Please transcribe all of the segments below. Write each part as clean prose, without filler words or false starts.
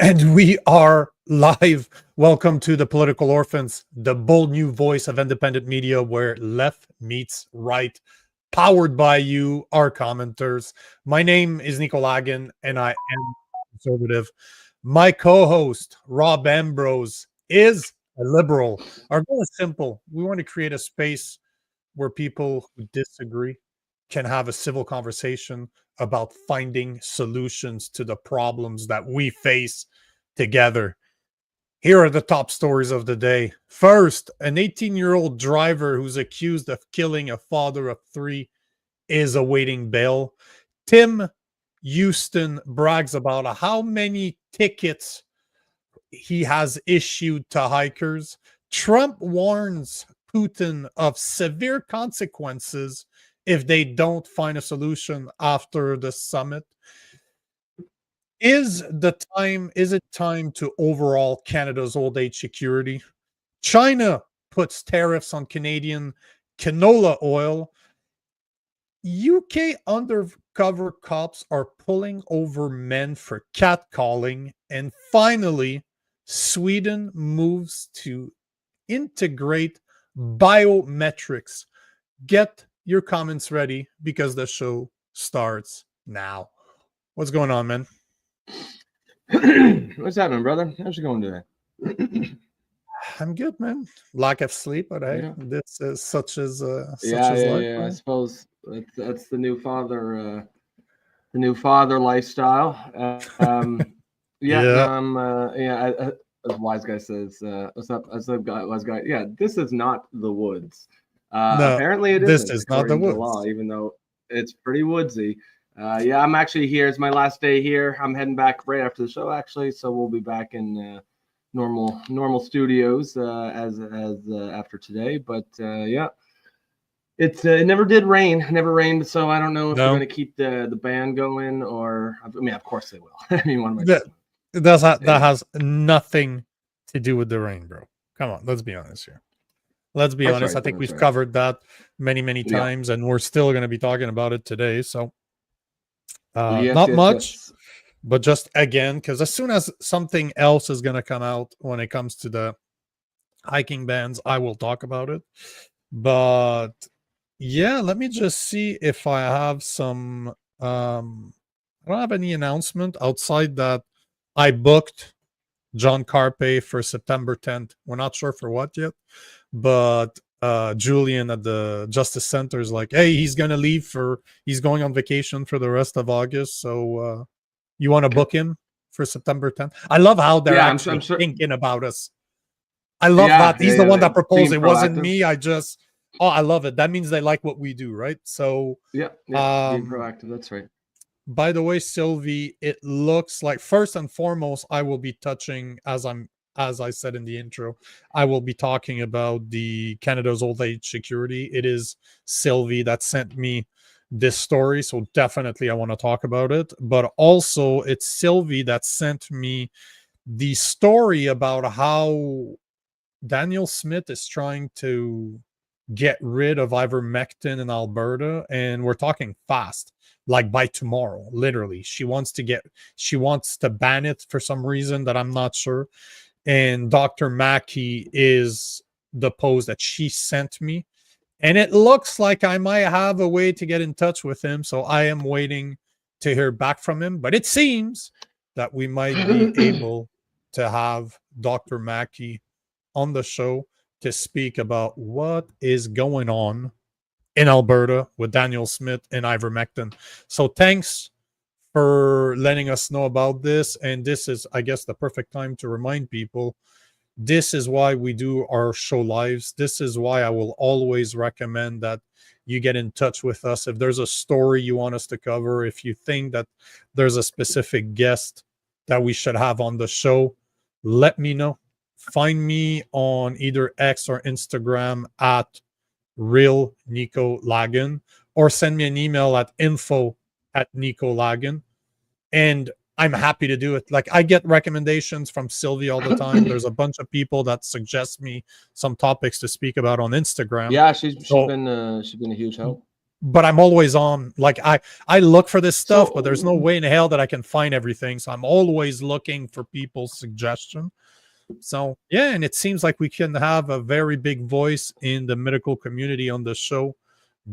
And we are live. Welcome to the Political Orphans, the bold new voice of independent media where left meets right. Powered by you, our commenters. My name is Nico Lagan, and I am conservative. My co-host, Rob Ambrose, is a liberal. Our goal is simple. We want to create a space where people who disagree can have a civil conversation about finding solutions to the problems that we face together. Here are the top stories of the day. First, an 18-year-old driver who's accused of killing a father of three is awaiting bail. Tim Houston brags about how many tickets he has issued to hikers. Trump warns Putin of severe consequences if they don't find a solution after the summit. Is it time to overhaul Canada's old age security? China puts tariffs on Canadian canola oil. UK undercover cops are pulling over men for catcalling. And finally, Sweden moves to integrate biometrics. Get your comments ready because the show starts now. What's going on, man? What's happening, brother? How's it going today? I'm good, man. Lack of sleep, but hey, this is such as life. Yeah. I suppose that's the new father lifestyle. As wise guy says, what's up? As a wise guy, yeah, this is not the woods. No, apparently it this isn't, is not the woods. law, even though it's pretty woodsy. I'm actually here. It's my last day here. I'm heading back right after the show, actually. So we'll be back in normal studios as after today. But it never did rain. It never rained. So I don't know if they're going to keep the band going, or I mean, of course they will. I mean, one of my that has nothing to do with the rain, bro. Come on, let's be honest here. Let's be honest. Right, I think we've covered that many times, and we're still going to be talking about it today. So. Not much, but just again, because as soon as something else is going to come out when it comes to the hiking bans, I will talk about it. But yeah, let me just see if I have some. I don't have any announcement outside that I booked John Carpe for September 10th. We're not sure for what yet, but Julian at the Justice Center is like, hey, he's going on vacation for the rest of August. So you want to book him for September 10th? I love how they're actually thinking about us. I love that. He's the one that proposed. It wasn't me. I love it. That means they like what we do, right? So being proactive. That's right. By the way, Sylvie, it looks like first and foremost, I will be touching, as I said in the intro, I will be talking about the Canada's old age security. It is Sylvie that sent me this story, so definitely I want to talk about it. But also, it's Sylvie that sent me the story about how Daniel Smith is trying to get rid of ivermectin in Alberta, and we're talking fast. Like by tomorrow, literally. She wants to ban it for some reason that I'm not sure. And Dr. Mackey is the post that she sent me. And it looks like I might have a way to get in touch with him. So I am waiting to hear back from him. But it seems that we might be able to have Dr. Mackey on the show to speak about what is going on in Alberta with Daniel Smith and ivermectin. So thanks for letting us know about this. And this is, I guess, the perfect time to remind people, this is why we do our show lives. This is why I will always recommend that you get in touch with us. If there's a story you want us to cover, if you think that there's a specific guest that we should have on the show, let me know. Find me on either X or Instagram at Real Nico Lagan, or send me an email at info@Nico Lagan, and I'm happy to do it. Like, I get recommendations from Sylvie all the time. There's a bunch of people that suggest me some topics to speak about on Instagram. Yeah, she's been a huge help. but I'm always on. Like I look for this stuff, but there's no So way in hell that I can find everything. So I'm always looking for people's suggestion. So yeah, and it seems like we can have a very big voice in the medical community on the show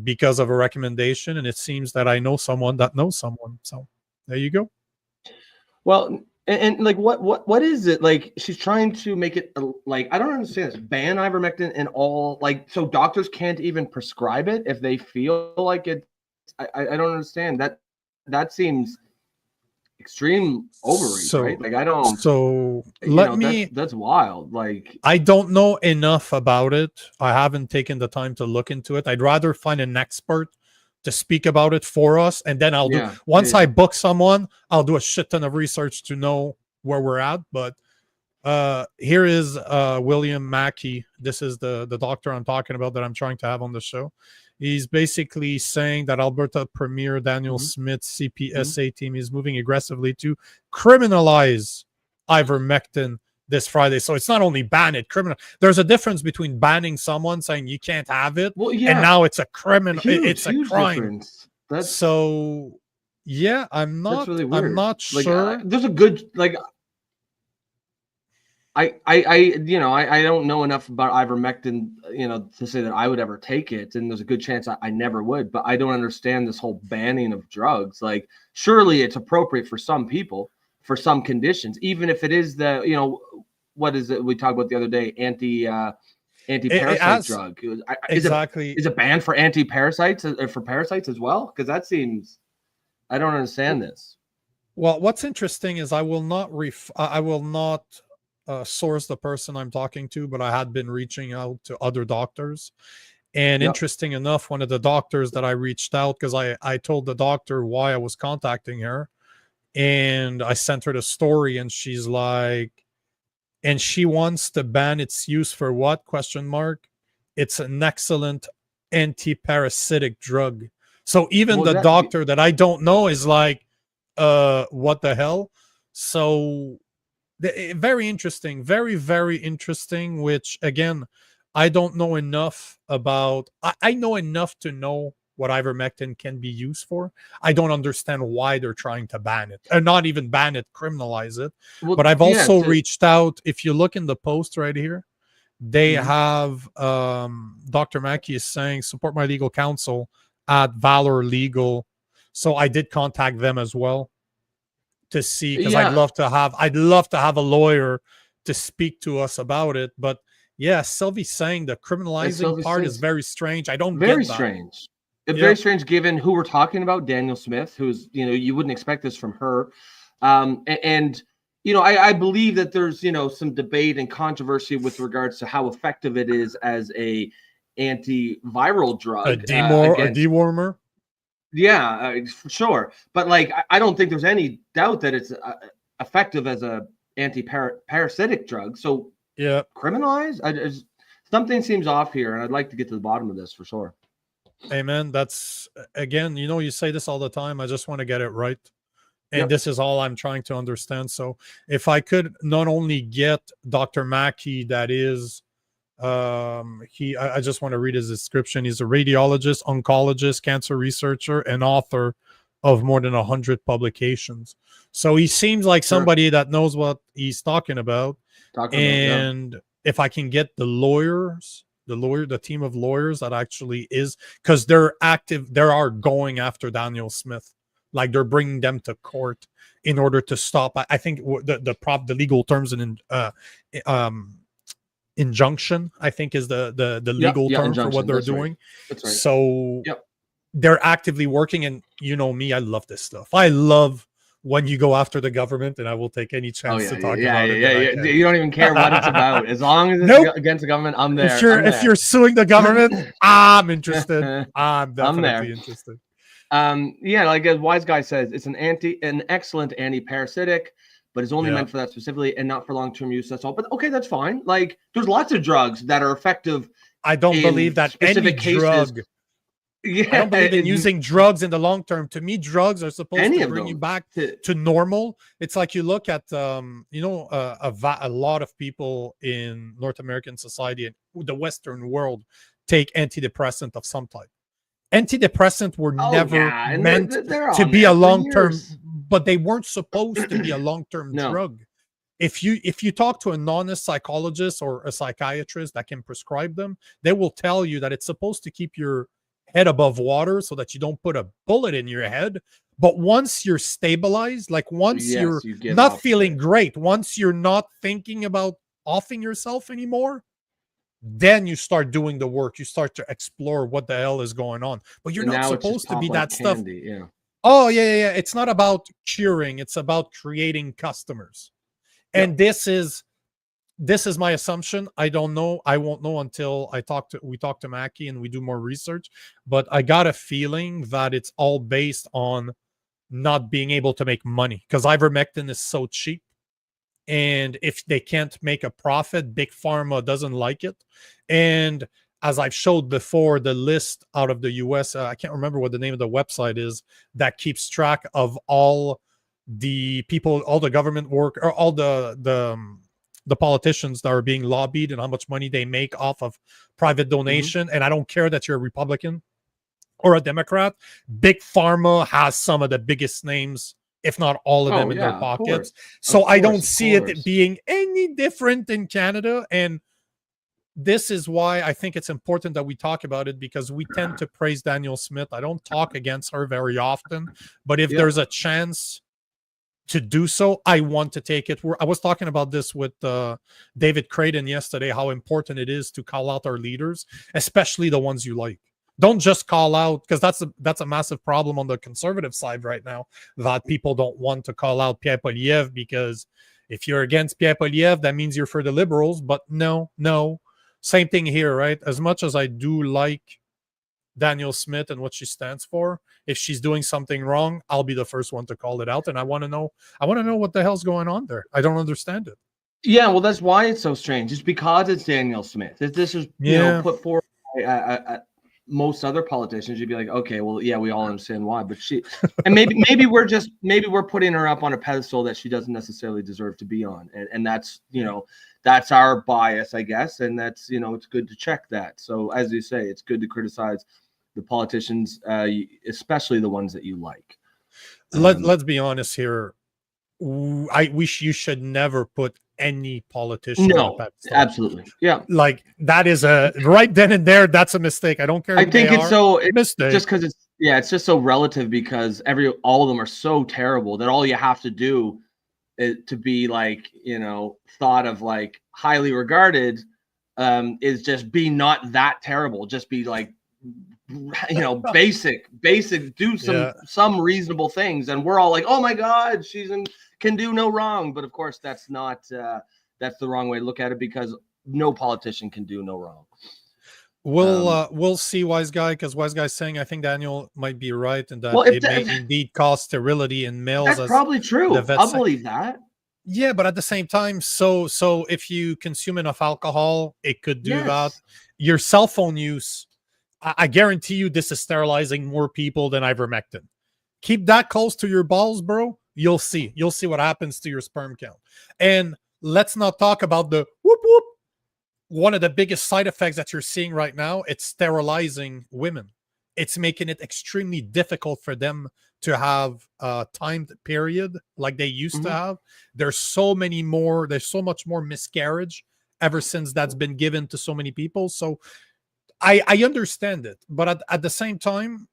because of a recommendation. And it seems that I know someone that knows someone. So there you go. well, and like what is it? Like she's trying to make it like I don't understand this. Ban ivermectin in all like so doctors can't even prescribe it if they feel like it. I don't understand that. That seems extreme overreach, right? Like I don't. So You let know, me. that's wild. Like I don't know enough about it. I haven't taken the time to look into it. I'd rather find an expert to speak about it for us, and then I'll do. yeah, Once yeah. I book someone, I'll do a shit ton of research to know where we're at. But here is William Mackey. This is the doctor I'm talking about that I'm trying to have on the show. He's basically saying that Alberta Premier Daniel Smith's CPSA team is moving aggressively to criminalize ivermectin this Friday. So it's not only ban it, criminal. There's a difference between banning someone saying you can't have it, Well, yeah, and now it's a criminal. huge, It's a huge crime. difference. That's So yeah, I'm that's not. really I'm weird. not Like sure. there's a good like you know, I don't know enough about ivermectin, you know, to say that I would ever take it, and there's a good chance I never would. But I don't understand this whole banning of drugs. Like, surely it's appropriate for some people, for some conditions, even if it is the, you know, what is it we talked about the other day, anti-parasite drug. Exactly. Is it banned for anti-parasites for parasites as well? Because that seems, I don't understand this. Well, what's interesting is I will not source the person I'm talking to, but I had been reaching out to other doctors. And interesting enough, one of the doctors that I reached out, because I told the doctor why I was contacting her, and I sent her the story, and she's like, and she wants to ban its use for what? Question mark. It's an excellent anti-parasitic drug. So even the doctor that I don't know is like, what the hell? So very interesting, very, very interesting, which again, I don't know enough about. I know enough to know what ivermectin can be used for. I don't understand why they're trying to ban it, or not even ban it, criminalize it. Well, but I've also reached out. If you look in the post right here, they have Dr. Mackey is saying support my legal counsel at Valor Legal. So I did contact them as well to see, because I'd love to have a lawyer to speak to us about it. But yeah, Sylvie's saying the criminalizing part is very strange. I don't very get that. Strange. Very strange given who we're talking about, Daniel Smith, who's, you know, you wouldn't expect this from her. And you know, I believe that there's, you know, some debate and controversy with regards to how effective it is as a antiviral drug. A dewormer. Yeah, for sure. But like, I don't think there's any doubt that it's effective as a anti-parasitic drug. So yeah, criminalize? Something seems off here, and I'd like to get to the bottom of this for sure. Amen. That's, again, you know, you say this all the time. I just want to get it right. And this is all I'm trying to understand. So if I could not only get Dr. Mackey, that is, I just want to read his description. He's a radiologist, oncologist, cancer researcher, and author of more than 100 publications. So he seems like somebody that knows what he's talking about. If I can get the team of lawyers that actually is, because they're active, they are going after Daniel Smith. Like they're bringing them to court in order to stop. I think the legal terms and injunction, I think, is the legal term for what they're doing. That's right. So they're actively working, and you know me, I love this stuff. I love when you go after the government, and I will take any chance to talk about it. Yeah. You don't even care what it's about. As long as it's against the government, I'm there. If you're suing the government, I'm interested. I'm definitely interested. Like as Wise Guy says, it's an excellent anti-parasitic, but it's only meant for that specifically and not for long-term use. That's all. But okay, that's fine. Like there's lots of drugs that are effective. I don't believe that any drug. I don't believe in using drugs in the long term. To me, drugs are supposed to bring you back to normal. It's like you look at, you know, a lot of people in North American society and the Western world take antidepressant of some type. Antidepressants were never and meant they're to on be there a for long-term, years. but they weren't supposed to be a long-term No. drug. If you talk to an honest psychologist or a psychiatrist that can prescribe them, they will tell you that it's supposed to keep your head above water so that you don't put a bullet in your head. But once you're stabilized, like once you're you get not off feeling it. great, once you're not thinking about offing yourself anymore, then you start doing the work. You start to explore what the hell is going on. But you're And not now it's just supposed to pop be like that stuff. candy. Yeah. Oh, yeah. It's not about curing, it's about creating customers. And this is my assumption. I don't know. I won't know until we talk to Mackie and we do more research. But I got a feeling that it's all based on not being able to make money, because ivermectin is so cheap. And if they can't make a profit, big pharma doesn't like it. And as I've showed before, the list out of the US, I can't remember what the name of the website is, that keeps track of all the people, all the government work, or all the politicians that are being lobbied and how much money they make off of private donation. And I don't care that you're a Republican or a Democrat. Big pharma has some of the biggest names, if not all of them, in their pockets. So I don't see it being any different in Canada. And this is why I think it's important that we talk about it, because we tend to praise Danielle Smith. I don't talk against her very often, but if there's a chance to do so, I want to take it. I was talking about this with David Creighton yesterday, how important it is to call out our leaders, especially the ones you like. Don't just call out, because that's a massive problem on the conservative side right now, that people don't want to call out Pierre Poilievre, because if you're against Pierre Poilievre, that means you're for the Liberals. But no. Same thing here, right? As much as I do like Danielle Smith and what she stands for, if she's doing something wrong, I'll be the first one to call it out. And I want to know what the hell's going on there. I don't understand it. Yeah, well, that's why it's so strange. It's because it's Danielle Smith. If this is put forward by most other politicians, you'd be like, okay, well, yeah, we all understand why. But she, and maybe we're putting her up on a pedestal that she doesn't necessarily deserve to be on, and that's that's our bias, I guess, and that's it's good to check that. So as you say, it's good to criticize the politicians, especially the ones that you like. Let's be honest here. You should never put any politician on a pedestal. Absolutely. Yeah. Like that is right then and there, that's a mistake. I don't care. I think it's mistake. Just because it's just so relative, because all of them are so terrible that all you have to do to be like, thought of like highly regarded, is just be not that terrible. Just be like, basic, do some reasonable things. And we're all like, oh my God, can do no wrong. But of course that's not, that's the wrong way to look at it, because no politician can do no wrong. We'll see, Wise Guy, because Wise Guy's saying I think Daniel might be right, and that it may indeed cause sterility in males. That's probably true. I'll believe that. Yeah, but at the same time, so if you consume enough alcohol, it could do that. Your cell phone use, I guarantee you, this is sterilizing more people than ivermectin. Keep that close to your balls, bro. You'll see what happens to your sperm count. And let's not talk about the whoop whoop. One of the biggest side effects that you're seeing right now, it's sterilizing women. It's making it extremely difficult for them to have a timed period like they used to have. There's so much more miscarriage ever since that's been given to so many people. So I understand it, but at the same time,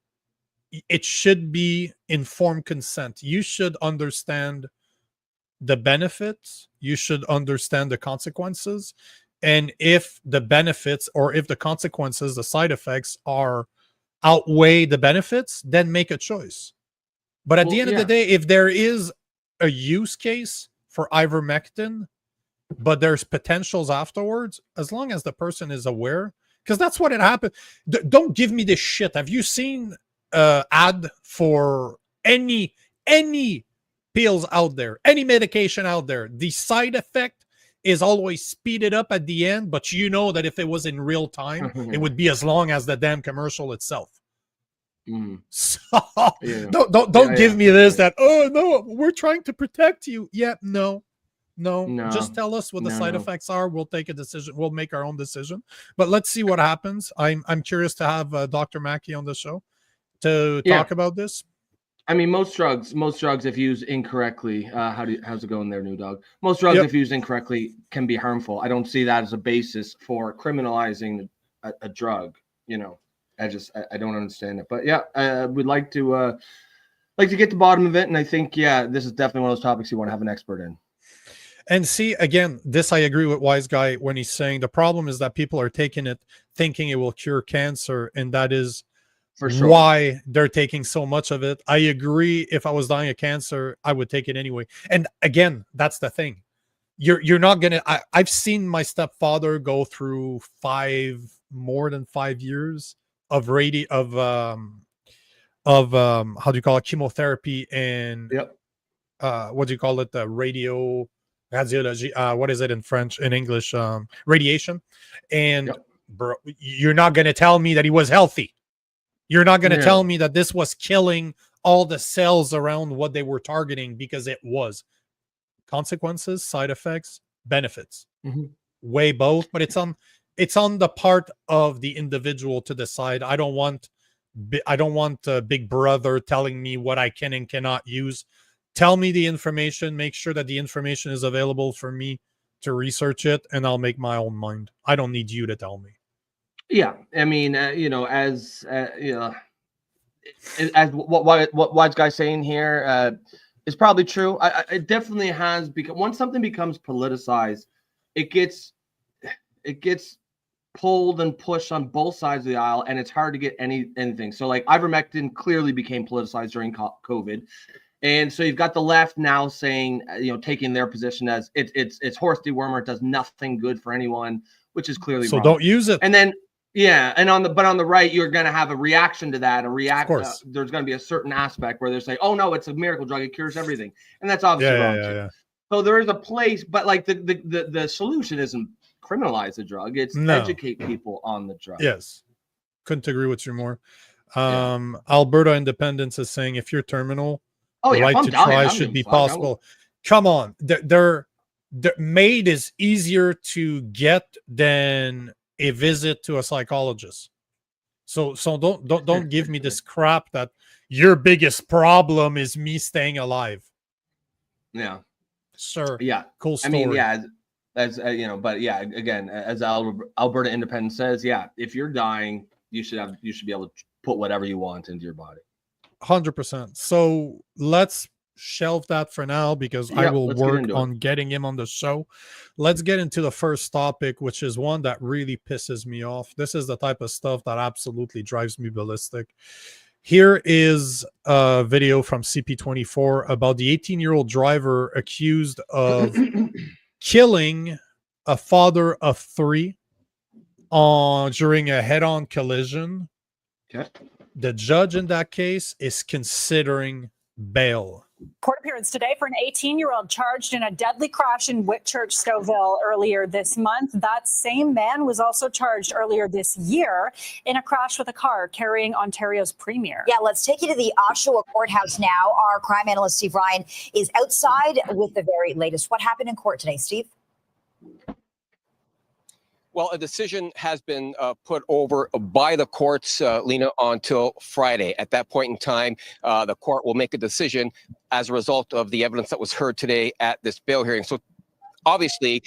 it should be informed consent. You should understand the benefits. You should understand the consequences. And if the benefits, or if the consequences, the side effects outweigh the benefits, then make a choice. But at the end of the day, if there is a use case for ivermectin, but there's potentials afterwards, as long as the person is aware, because that's what it happened. Don't give me this shit. Have you seen ad for any pills out there, any medication out there? The side effect is always speeded up at the end, but that if it was in real time, it would be as long as the damn commercial itself. So don't give me this that, oh no, we're trying to protect you. No, just tell us what the side effects are. We'll take a decision. We'll make our own decision. But let's see what happens. I'm curious to have Dr. Mackey on the show. to talk about this? I mean, most drugs, if used incorrectly, how's it going there, new dog? Most drugs, if used incorrectly, can be harmful. I don't see that as a basis for criminalizing a drug. You know, I don't understand it. But yeah, we'd like to get to the bottom of it, and I think this is definitely one of those topics you want to have an expert in. And see, again, this I agree with Wise Guy when he's saying the problem is that people are taking it thinking it will cure cancer, and that is for sure why they're taking so much of it. I agree. If I was dying of cancer, I would take it anyway. And again, that's the thing. You're not gonna. I've seen my stepfather go through more than 5 years of how do you call it, chemotherapy and what do you call it, the radiology, what is it in French, in English, radiation. And bro, you're not going to tell me that he was healthy. You're not going to tell me that this was killing all the cells around what they were targeting, because it was. Consequences, side effects, benefits, weigh both, but it's on the part of the individual to decide. I don't want Big Brother telling me what I can and cannot use. Tell me the information, make sure that the information is available for me to research it, and I'll make my own mind. I don't need you to tell me. Yeah, I mean, as what Wise Guy's saying here is probably true. It definitely has, because once something becomes politicized, it gets pulled and pushed on both sides of the aisle, and it's hard to get anything. So, like, ivermectin clearly became politicized during COVID. And so you've got the left now saying, taking their position as it's horse dewormer, it does nothing good for anyone, which is clearly wrong. Don't use it. And then on the right, you're going to have a reaction to that. There's going to be a certain aspect where they're saying, "Oh no, it's a miracle drug; it cures everything," and that's obviously wrong too. Yeah. So there is a place, but like the solution isn't criminalize the drug; it's educate people on the drug. Yes, couldn't agree with you more. Alberta Independence is saying if you're terminal, the right to try should be possible. Come on, they're MAID is easier to get than a visit to a psychologist. So don't give me this crap that your biggest problem is me staying alive. Yeah, sure. Yeah, cool story. I mean, as but again, as Alberta Independence says, if you're dying, you should be able to put whatever you want into your body. 100%. So let's shelve that for now, because I will work on getting him on the show. Let's get into the first topic, which is one that really pisses me off. This is the type of stuff that absolutely drives me ballistic. Here is a video from CP24 about the 18-year-old driver accused of killing a father of 3 during a head-on collision. The judge in that case is considering bail. Court appearance today for an 18-year-old charged in a deadly crash in Whitchurch, Stouffville earlier this month. That same man was also charged earlier this year in a crash with a car carrying Ontario's premier. Yeah, let's take you to the Oshawa courthouse now. Our crime analyst, Steve Ryan, is outside with the very latest. What happened in court today, Steve? Well, a decision has been put over by the courts, Lena, until Friday. At that point in time, the court will make a decision as a result of the evidence that was heard today at this bail hearing. So obviously,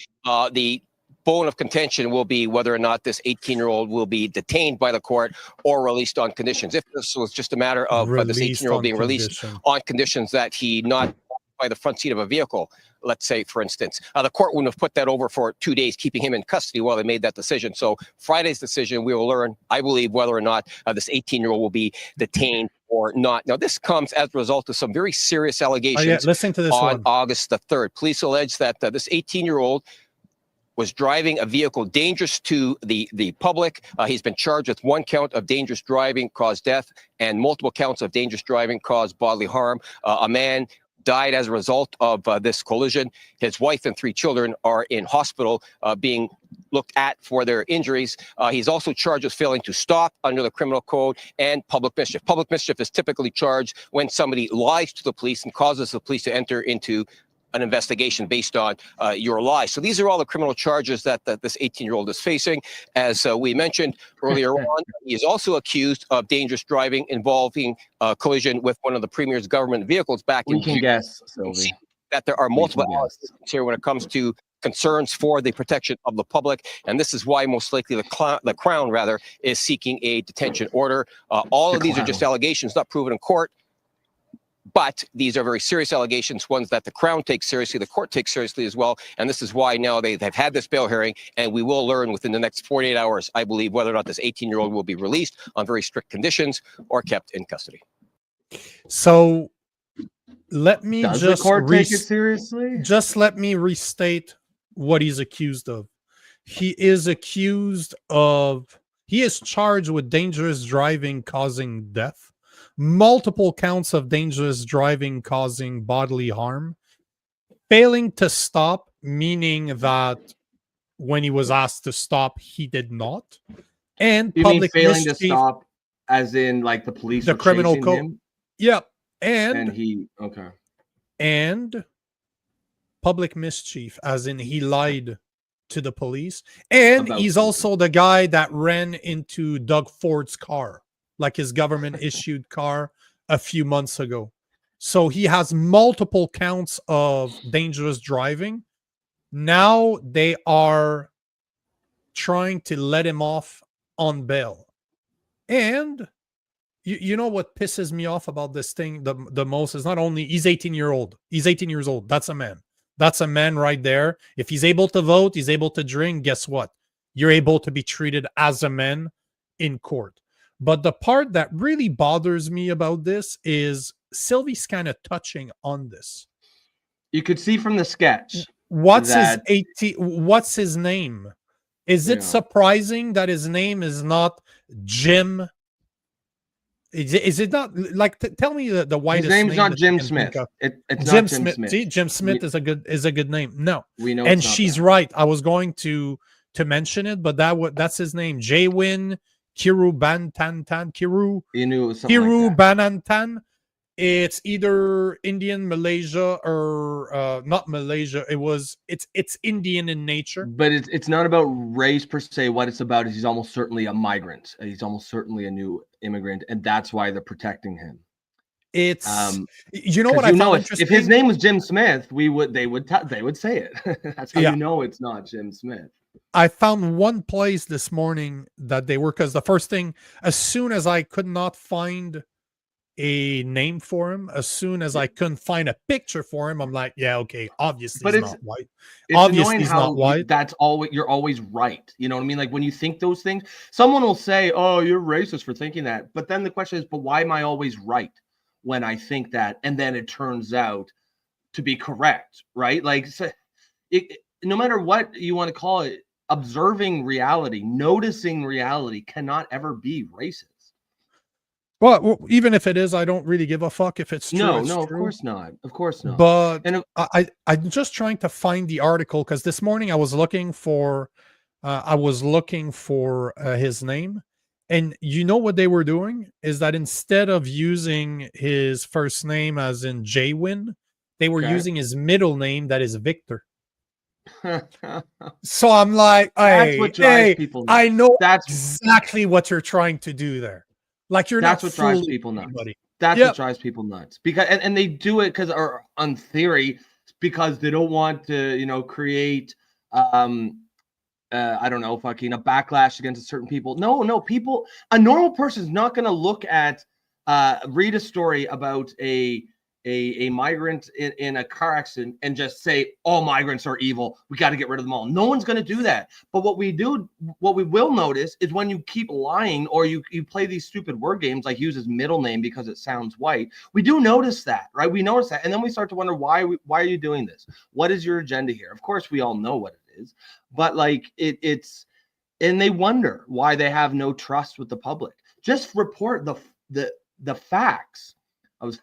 the bone of contention will be whether or not this 18-year-old will be detained by the court or released on conditions. If this was just a matter of this 18-year-old being released on conditions that he not by the front seat of a vehicle, let's say, for instance, the court wouldn't have put that over for 2 days, keeping him in custody while they made that decision. So Friday's decision, we will learn, I believe, whether or not this 18-year-old will be detained or not. Now, this comes as a result of some very serious allegations Listen to this on one. August the 3rd. Police allege that this 18-year-old was driving a vehicle dangerous to the public. He's been charged with 1 count of dangerous driving caused death and multiple counts of dangerous driving caused bodily harm. A man died as a result of this collision. His wife and 3 children are in hospital being looked at for their injuries. He's also charged with failing to stop under the criminal code and public mischief. Public mischief is typically charged when somebody lies to the police and causes the police to enter into an investigation based on your lie. So these are all the criminal charges that this 18-year-old is facing. As we mentioned earlier on, he is also accused of dangerous driving involving collision with one of the premier's government vehicles back in June. We can guess, Sylvie. That there are multiple allegations here when it comes to concerns for the protection of the public, and this is why most likely the Crown rather is seeking a detention order. All of these are just allegations, not proven in court, but these are very serious allegations, ones that the Crown takes seriously, the court takes seriously as well, and this is why now they've had this bail hearing, and we will learn within the next 48 hours, I believe, whether or not this 18-year-old will be released on very strict conditions or kept in custody. So let me Does the court take it seriously? Just let me restate what he's accused of. He is charged with dangerous driving causing death, multiple counts of dangerous driving causing bodily harm, failing to stop, meaning that when he was asked to stop, he did not, and you public mean failing mischief, to stop as in like the police the were criminal chasing code. him? Yeah, and public mischief, as in he lied to the police, and he's also the guy that ran into Doug Ford's car, like his government issued car a few months ago. So he has multiple counts of dangerous driving. Now they are trying to let him off on bail. And you know what pisses me off about this thing the most is not only he's 18 years old. That's a man. That's a man right there. If he's able to vote, he's able to drink, guess what? You're able to be treated as a man in court. But the part that really bothers me about this is Sylvie's kind of touching on this. You could see from the sketch. What's his name? Is it surprising that his name is not Jim? Is it not like? Tell me the whitest. His name's name not Jim Smith. It's Jim not Jim Smith. See, Jim Smith is a good name. No, we know, and she's right. I was going to mention it, but that's his name. Jaywin Kirubantantan. You knew it was Kirubanantan. It's either Indian, Malaysia, or not Malaysia. It's Indian in nature. But it's not about race per se. What it's about is he's almost certainly a migrant. He's almost certainly a new immigrant, and that's why they're protecting him. It's you know what I found interesting? If his name was Jim Smith, they would say it. That's how you know it's not Jim Smith. I found one place this morning that they were, because the first thing, as soon as I could not find a name for him, as soon as I couldn't find a picture for him, I'm like, yeah, okay, obviously he's not white. Obviously he's not white. That's always, you're always right. You know what I mean? Like when you think those things, someone will say, oh, you're racist for thinking that. But then the question is, but why am I always right when I think that? And then it turns out to be correct, right? Like no matter what you want to call it, observing reality, noticing reality cannot ever be racist. Well, even if it is, I don't really give a fuck if it's true. No, it's true. Of course not. Of course not. But I'm just trying to find the article, because this morning I was looking for his name, and you know what they were doing is that instead of using his first name as in Jaywin, they were using his middle name, that is Victor. So I'm like, hey, people nuts. I know exactly what you're trying to do there. Like that's what drives people nuts. That's what drives people nuts. Because and they do it because, or on theory, because they don't want to, create I don't know, fucking a backlash against certain people. No, people, a normal person is not gonna look at read a story about a migrant in a car accident and just say all migrants are evil, we got to get rid of them all. No one's going to do that. But what we will notice is when you keep lying, or you play these stupid word games, like use his middle name because it sounds white, we do notice that, right? We notice that, and then we start to wonder why are you doing this? What is your agenda here? Of course we all know what it is, but like it's and they wonder why they have no trust with the public. Just report the facts. I was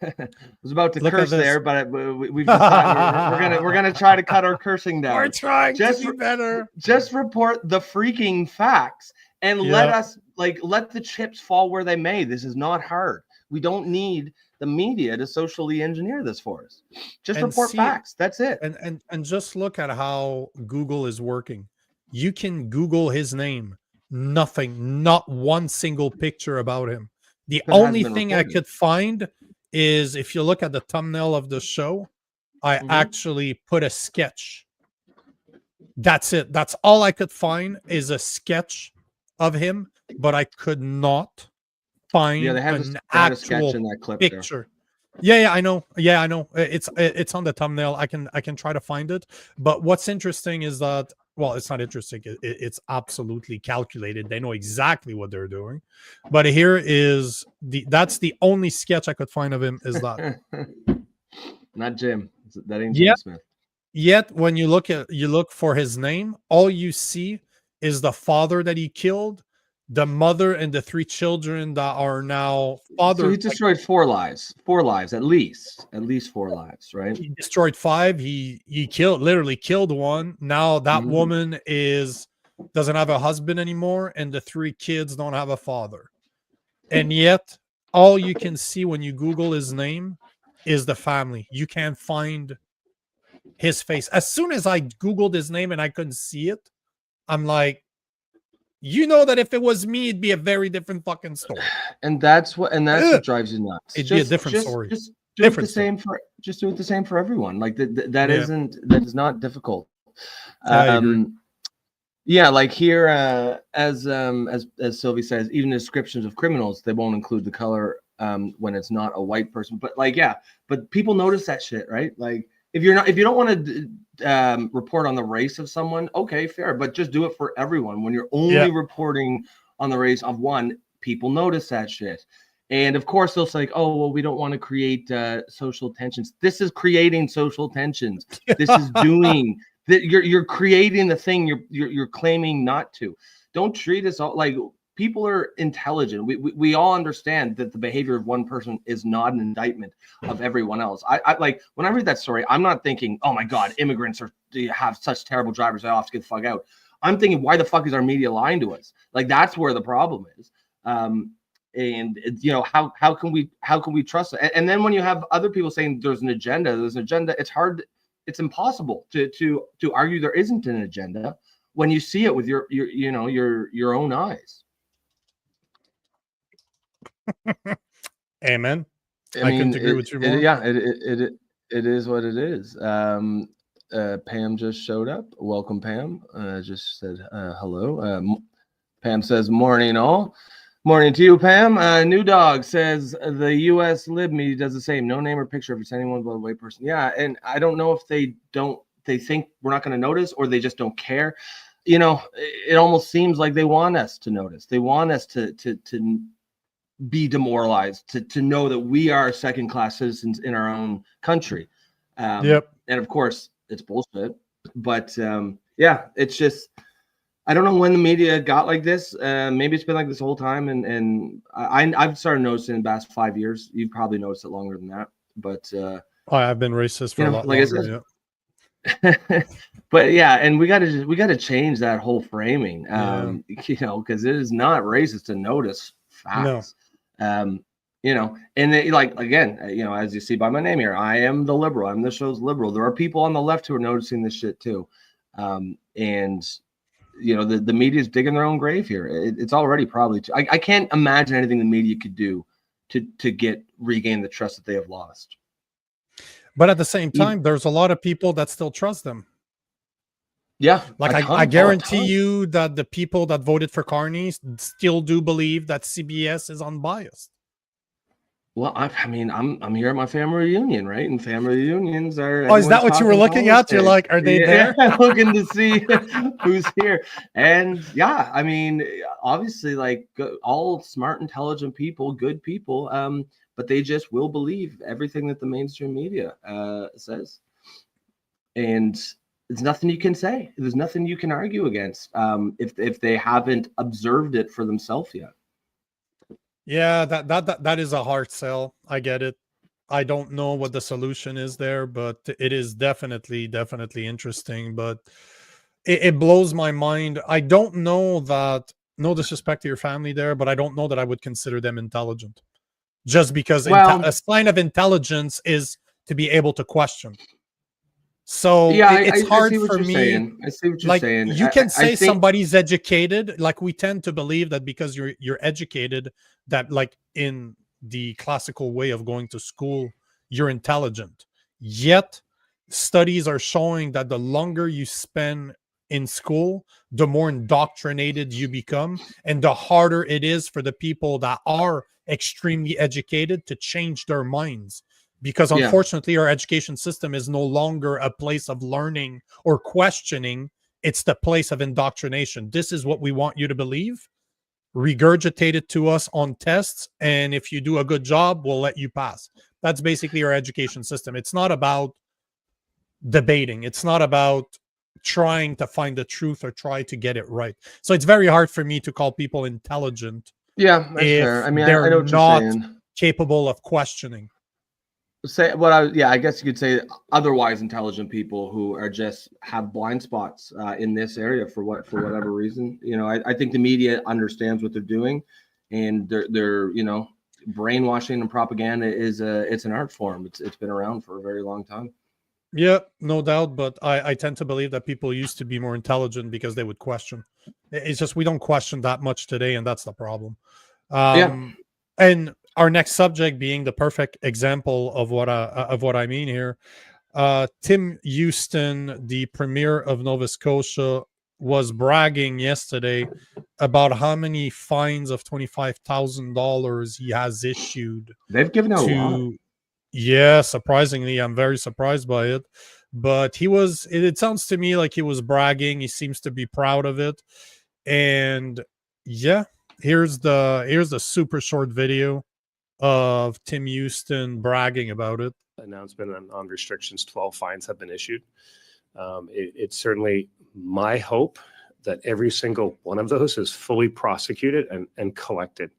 about to curse there, but we've decided we're gonna try to cut our cursing down. We're trying to be better. Just report the freaking facts and let the chips fall where they may. This is not hard. We don't need the media to socially engineer this for us. Just And report see- facts. That's it. And just look at how Google is working. You can Google his name, nothing, not one single picture about him. The Because it hasn't only been thing I reported. could find is, if you look at the thumbnail of the show, I Mhm. actually put a sketch. That's it. That's all I could find is a sketch of him, but I could not find Yeah, they had an a sketch actual in that clip there. picture. Yeah, I know. Yeah, I know. It's on the thumbnail. I can try to find it. But what's interesting is that, well, it's not interesting. It's absolutely calculated. They know exactly what they're doing. But here is that's the only sketch I could find of him is that. Not Jim. That ain't Yeah. Jim Smith. Yet when you look for his name, all you see is the father that he killed, the mother, and the 3 children that are now father. So he destroyed 4 lives. 4 lives, at least 4 lives, right? He destroyed 5. He literally killed 1. Now that Mhm. woman doesn't have a husband anymore, and the 3 kids don't have a father. And yet, all you can see when you Google his name is the family. You can't find his face. As soon as I Googled his name and I couldn't see it, I'm like, you know that if it was me, it'd be a very different fucking story. And that's what Ugh. drives you nuts. It'd be a different story. Just do Different it the same for everyone. Like that Yeah. that is not difficult. I agree. Yeah, like here, as Sylvie says, even descriptions of criminals, they won't include the color when it's not a white person. But like, yeah, but people notice that shit, right? Like, if you don't want to report on the race of someone, okay, fair, but just do it for everyone. When you're only reporting on the race of one, people notice that shit. And of course, they'll say, "Oh, well, we don't want to create social tensions." This is creating social tensions. This is doing that. You're creating the thing you're claiming not to. Don't treat us all like people are intelligent. We all understand that the behavior of one person is not an indictment of everyone else. I like when I read that story, I'm not thinking, "Oh my God, immigrants have such terrible drivers. They all have to get the fuck out." I'm thinking, why the fuck is our media lying to us? Like that's where the problem is. And how can we trust it? And then when you have other people saying there's an agenda, it's hard, it's impossible to argue there isn't an agenda when you see it with your own eyes. Amen. I mean, couldn't agree with you more. It is what it is. Pam just showed up. Welcome, Pam. Just said hello. Pam says, "Morning, all." Morning to you, Pam. New Dog says the U.S. lib media does the same. No name or picture if it's anyone but a white person. Yeah, and I don't know if they think we're not going to notice, or they just don't care. It almost seems like they want us to notice. They want us to be demoralized, to know that we are second-class citizens in our own country. Yep. And of course, it's bullshit. But yeah, it's just. I don't know when the media got like this. Maybe it's been like this whole time, and I've started noticing in the past 5 years. You've probably noticed it longer than that, but I've been racist for a lot longer. But yeah, and we got to change that whole framing, because it is not racist to notice facts. No. And they, like, again, as you see by my name here, I am the liberal. I'm the show's liberal. There are people on the left who are noticing this shit too, and. The media is digging their own grave here. It's already probably. I can't imagine anything the media could do to regain the trust that they have lost. But at the same time, there's a lot of people that still trust them. Yeah, like I guarantee you that the people that voted for Carney still do believe that CBS is unbiased. Well, I mean, I'm here at my family reunion, right? And family reunions are. Oh, is that what you were looking at? You're like, are they there? Looking to see who's here. And yeah, I mean, obviously, like all smart, intelligent people, good people, but they just will believe everything that the mainstream media says. And there's nothing you can say. There's nothing you can argue against if they haven't observed it for themselves yet. Yeah, that is a hard sell. I get it. I don't know what the solution is there, but it is definitely interesting. But it blows my mind. I don't know that. No disrespect to your family there, but I don't know that I would consider them intelligent. just because Well, a sign of intelligence is to be able to question. So yeah, it's I hard see what for you're me. saying. I see what you're Like, saying. you can I say think, somebody's educated. Like, we tend to believe that because you're educated, that, like, in the classical way of going to school, you're intelligent. Yet studies are showing that the longer you spend in school, the more indoctrinated you become, and the harder it is for the people that are extremely educated to change their minds, because yeah, unfortunately our education system is no longer a place of learning or questioning. It's the place of indoctrination. This is what we want you to believe, regurgitate it to us on tests, and if you do a good job, we'll let you pass. That's basically our education system. It's not about debating, it's not about trying to find the truth or try to get it right. So it's very hard for me to call people intelligent yeah, that's if fair. I mean, I they're know what you're not saying. capable of questioning. Say I guess you could say otherwise intelligent people who are just have blind spots in this area for whatever reason. You know, I think the media understands what they're doing, and they're brainwashing and propaganda it's an art form. It's been around for a very long time. Yeah, no doubt. But I tend to believe that people used to be more intelligent because they would question. It's just we don't question that much today, and that's the problem. Yeah. And our next subject being the perfect example of what I mean here. Tim Houston, the premier of Nova Scotia, was bragging yesterday about how many fines of $25,000 he has issued They've given out a lot. to. Yeah, surprisingly, I'm very surprised by it. But it sounds to me like he was bragging. He seems to be proud of it. And yeah, here's the super short video of Tim Houston bragging about it. Announcement on restrictions, 12 fines have been issued. It's certainly my hope that every single one of those is fully prosecuted and collected.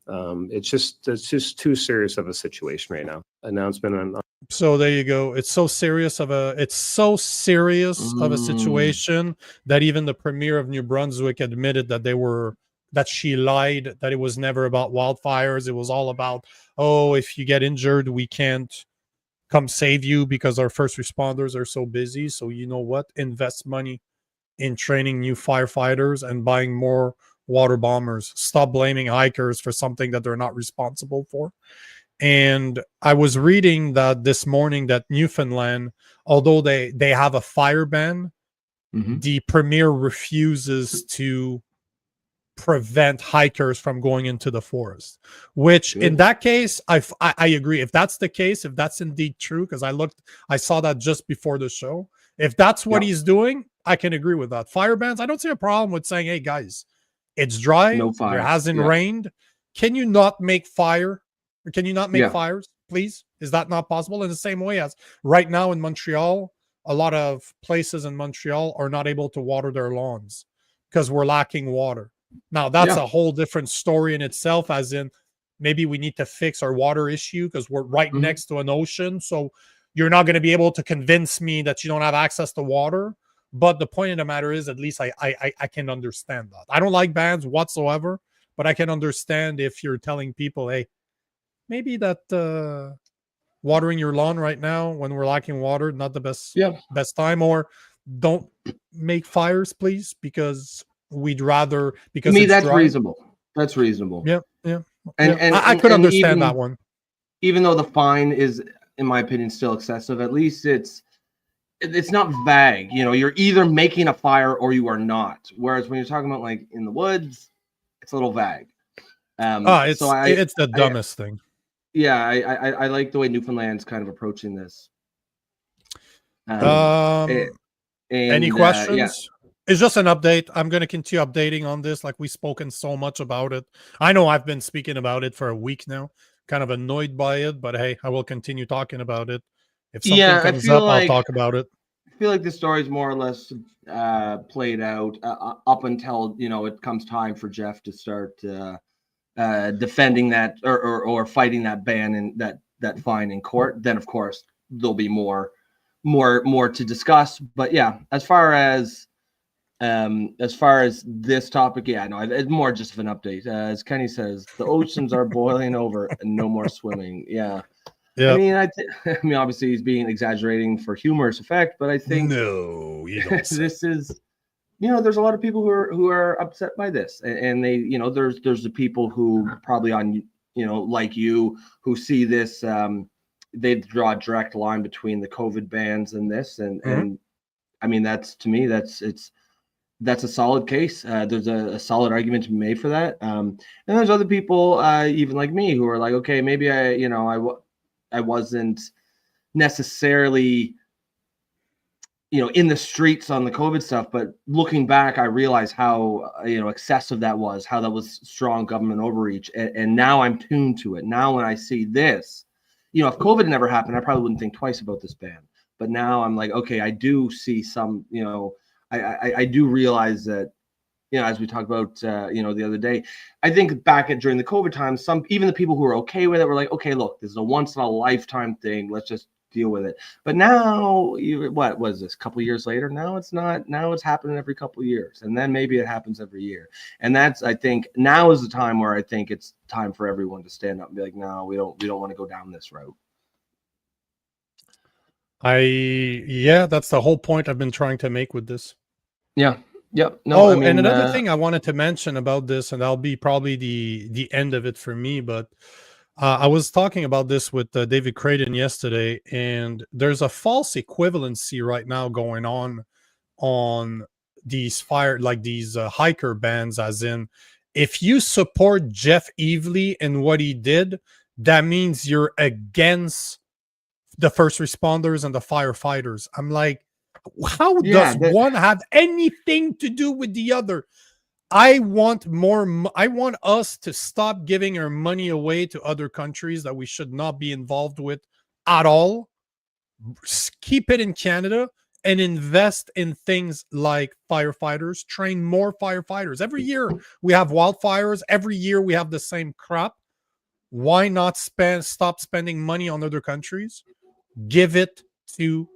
It's just too serious of a situation right now. Announcement on. So there you go. It's so serious of a situation that even the premier of New Brunswick admitted that she lied, that it was never about wildfires. It was all about, oh, if you get injured, we can't come save you because our first responders are so busy. So you know what? Invest money in training new firefighters and buying more water bombers. Stop blaming hikers for something that they're not responsible for. And I was reading that this morning that Newfoundland, although they have a fire ban, the premier refuses to prevent hikers from going into the forest, which in that case, I agree. If that's the case, if that's indeed true, because I saw that just before the show. If that's what he's doing, I can agree with that. Fire bans, I don't see a problem with saying, hey guys, it's dry, No fires. There hasn't rained. Can you not make fire? Or can you not make fires, please? Is that not possible? In the same way as right now in Montreal, a lot of places in Montreal are not able to water their lawns because we're lacking water. Now, that's a whole different story in itself, as in maybe we need to fix our water issue because we're right next to an ocean. So you're not going to be able to convince me that you don't have access to water. But the point of the matter is, at least I can understand that. I don't like bans whatsoever, but I can understand if you're telling people, hey, maybe that watering your lawn right now when we're lacking water, not the best time, or don't make fires, please, because we'd rather, because to me, it's that's dry. reasonable. That's reasonable. Yeah. And I could understand even, that one. Even though the fine is, in my opinion, still excessive, at least it's not vague. You know, you're either making a fire or you are not. Whereas when you're talking about like in the woods, it's a little vague. It's the dumbest thing. Yeah, I like the way Newfoundland's kind of approaching this. Any questions? It's just an update. I'm going to continue updating on this. Like, we've spoken so much about it. I know I've been speaking about it for a week now. Kind of annoyed by it, but hey, I will continue talking about it. If something comes up, I'll talk about it. I feel like the story's more or less played out up until, it comes time for Jeff to start defending that or fighting that ban and that fine in court. Then, of course, there'll be more to discuss. But yeah, as far as As far as this topic, yeah, no, it's more just of an update. As Kenny says, the oceans are boiling over and no more swimming. Yeah. Yeah. I mean, I mean, obviously he's being exaggerating for humorous effect, but I think No, you don't say. this is, there's a lot of people who are upset by this, and they, there's the people who probably on, like you, who see this, they draw a direct line between the COVID bans and this, and I mean, that's, to me, that's a solid case. There's a solid argument to be made for that. And there's other people, even like me, who are like, okay, maybe I wasn't necessarily, in the streets on the COVID stuff, but looking back, I realized how, excessive that was, how that was strong government overreach. And now I'm tuned to it. Now, when I see this, if COVID never happened, I probably wouldn't think twice about this ban. But now I'm like, okay, I do see some, I do realize that, as we talked about, the other day, I think back during the COVID times, even the people who were okay with it were like, okay, look, this is a once in a lifetime thing. Let's just deal with it. But now, what was this? A couple of years later, now it's not. Now it's happening every couple of years, and then maybe it happens every year. And that's, I think, now is the time where I think it's time for everyone to stand up and be like, no, we don't want to go down this route. That's the whole point I've been trying to make with this. Yeah. Yep. No. And another thing I wanted to mention about this, and that'll be probably the end of it for me, but I was talking about this with David Creighton yesterday, and there's a false equivalency right now going on these hiker bans, as in, if you support Jeff Evely and what he did, that means you're against the first responders and the firefighters. I'm like, how does one have anything to do with the other? I want us to stop giving our money away to other countries that we should not be involved with at all. Keep it in Canada and invest in things like firefighters. Train more firefighters. Every year we have wildfires. Every year we have the same crap. Why not stop spending money on other countries? Give it to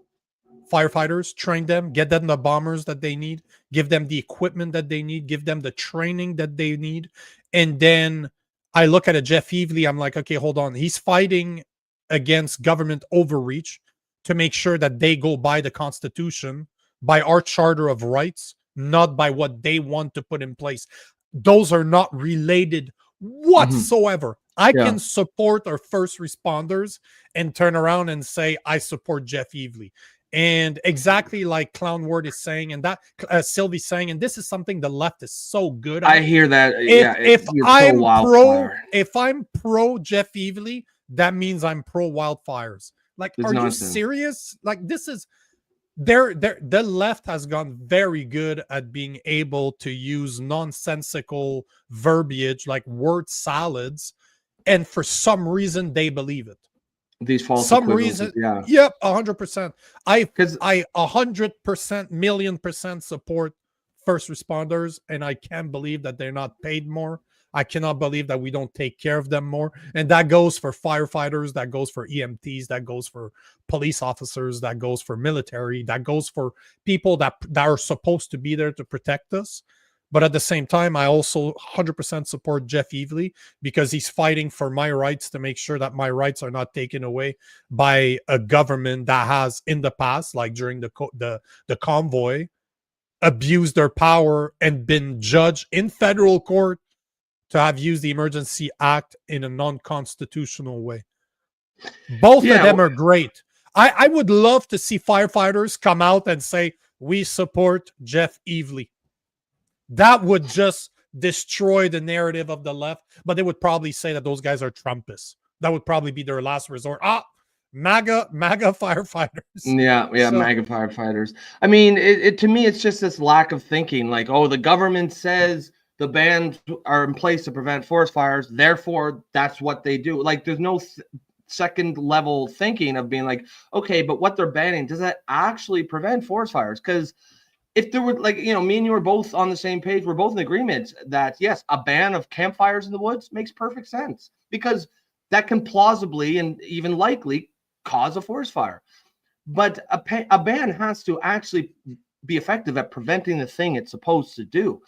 firefighters, train them, get them the bombers that they need, give them the equipment that they need, give them the training that they need. And then I look at a Jeff Evely, I'm like, okay, hold on. He's fighting against government overreach to make sure that they go by the Constitution, by our Charter of Rights, not by what they want to put in place. Those are not related whatsoever. I can support our first responders and turn around and say, I support Jeff Evely. And exactly like Clown Word is saying, and that Sylvie's saying, and this is something the left is so good at. I hear that. If I'm pro Jeff Evely, that means I'm pro wildfires. Like, are you serious? Like, this is the left has gone very good at being able to use nonsensical verbiage like word salads, and for some reason they believe it. These false reason, yep, 100%. I 100%, million% support first responders, and I can't believe that they're not paid more. I cannot believe that we don't take care of them more. And that goes for firefighters, that goes for EMTs, that goes for police officers, that goes for military, that goes for people that are supposed to be there to protect us. But at the same time, I also 100% support Jeff Evely because he's fighting for my rights, to make sure that my rights are not taken away by a government that has in the past, like during the convoy, abused their power and been judged in federal court to have used the Emergency Act in a non-constitutional way. Both of them are great. I would love to see firefighters come out and say, we support Jeff Evely. That would just destroy the narrative of the left, but they would probably say that those guys are Trumpists. That would probably be their last resort. MAGA firefighters. Yeah, MAGA firefighters. I mean, to me, it's just this lack of thinking. Like, oh, the government says the bans are in place to prevent forest fires, therefore that's what they do. Like, there's no second level thinking of being like, okay, but what they're banning, does that actually prevent forest fires? Because if there were, like, me and you were both on the same page, we're both in agreement that, yes, a ban of campfires in the woods makes perfect sense, because that can plausibly and even likely cause a forest fire. But a ban has to actually be effective at preventing the thing it's supposed to do.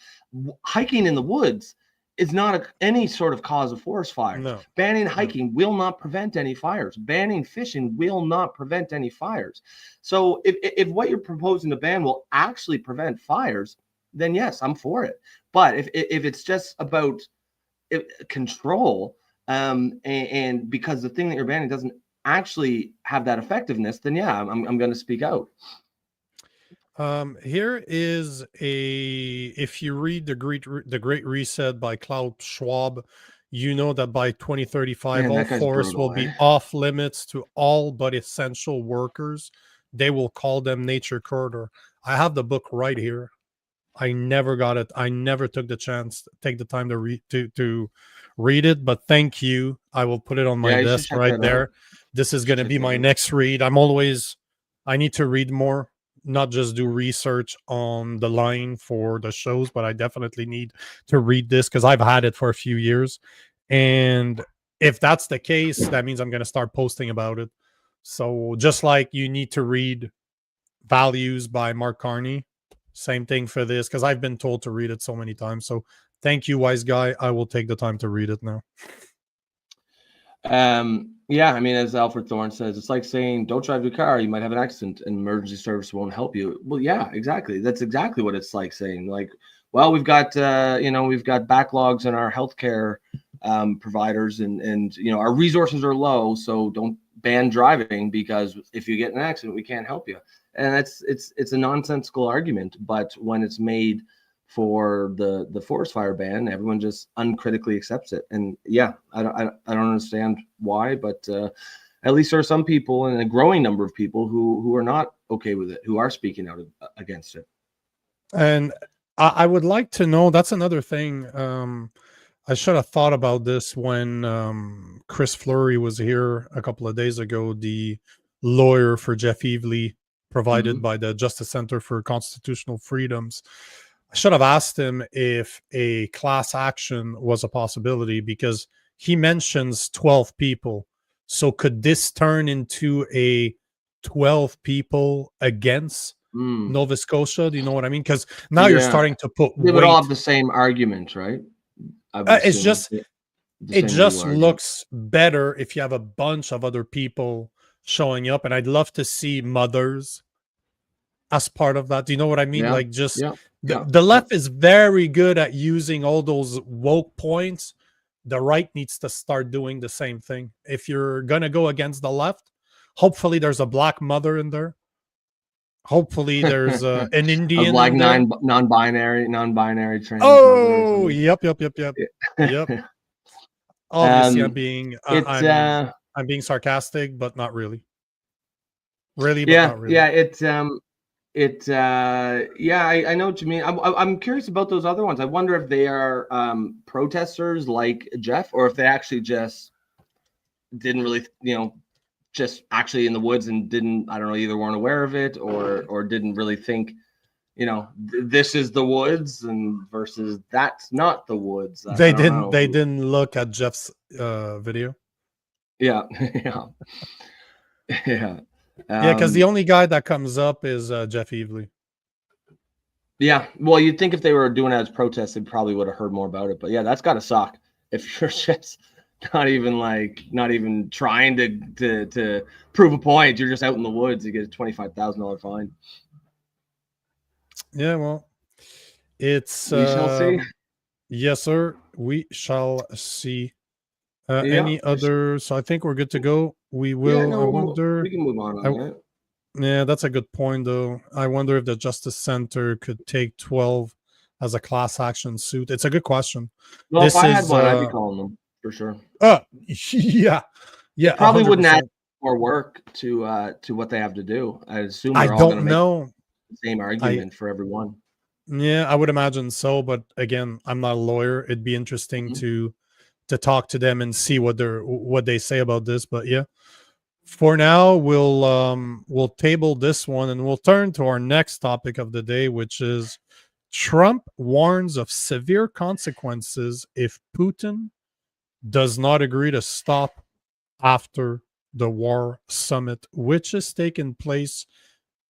Hiking in the woods is not any sort of cause of forest fires. No. Banning hiking will not prevent any fires. Banning fishing will not prevent any fires. So if what you're proposing to ban will actually prevent fires, then yes, I'm for it. But if it's just about control, and because the thing that you're banning doesn't actually have that effectiveness, then yeah, I'm going to speak out. Here is if you read the Great Reset by Klaus Schwab, you know that by 2035, Man, all that guy's forests will brutal, be off limits to all but essential workers. They will call them nature corridor. I have the book right here. I never got it. I never took the chance, take the time to read it, but thank you. I will put it on my desk right there. This is going to be my next read. I need to read more, not just do research on the line for the shows, but I definitely need to read this because I've had it for a few years. And if that's the case, that means I'm going to start posting about it. So just like you need to read Values by Mark Carney, same thing for this, because I've been told to read it so many times. So thank you, wise guy. I will take the time to read it now. Yeah, I mean, as Alfred Thorne says, it's like saying, don't drive your car, you might have an accident and emergency service won't help you. Well, yeah, exactly. That's exactly what it's like saying, like, well, we've got we've got backlogs in our healthcare providers, and our resources are low, so don't ban driving because if you get in an accident, we can't help you. And it's a nonsensical argument, but when it's made for the forest fire ban, everyone just uncritically accepts it. And yeah, I don't understand why, but at least there are some people, and a growing number of people who are not okay with it, who are speaking out against it. And I would like to know, that's another thing. I should have thought about this when Chris Fleury was here a couple of days ago, the lawyer for Jeff Evely, provided by the Justice Center for Constitutional Freedoms. I should have asked him if a class action was a possibility, because he mentions 12 people. So could this turn into a 12 people against Nova Scotia? Do you know what I mean? Because now you're starting to put they would all have the same argument, right? It just looks better if you have a bunch of other people showing up, and I'd love to see mothers as part of that. Do you know what I mean? Like, just the left is very good at using all those woke points. The right needs to start doing the same thing. If you're gonna go against the left, hopefully there's a black mother in there. Hopefully there's an Indian, a black non-binary trans. Oh, yep. Obviously, I'm being sarcastic, but not really. Really, but not really. I know what you mean. I'm curious about those other ones. I wonder if they are protesters like Jeff, or if they actually just didn't really, just actually in the woods and didn't, I don't know, either weren't aware of it or didn't really think, this is the woods and versus that's not the woods. They didn't look at Jeff's video. Yeah. Because the only guy that comes up is Jeff Evely. Yeah, well, you'd think if they were doing it as protests, they probably would have heard more about it. But yeah, that's got to suck if you're just not even trying to prove a point. You're just out in the woods. You get a $25,000 fine. Yeah, well, it's we shall see. Yes, sir. We shall see. Any other? So I think we're good to go. We will. I wonder. We can move on that. Yeah, that's a good point, though. I wonder if the Justice Center could take 12 as a class action suit. It's a good question. Well, if I had one, I'd be calling them for sure. Yeah. It probably 100%. Wouldn't add more work to what they have to do. I assume they're all going to make the same argument for everyone. Yeah, I would imagine so. But again, I'm not a lawyer. It'd be interesting to talk to them and see what they say about this. But yeah, for now we'll table this one and we'll turn to our next topic of the day, which is Trump warns of severe consequences if Putin does not agree to stop after the war summit, which is taking place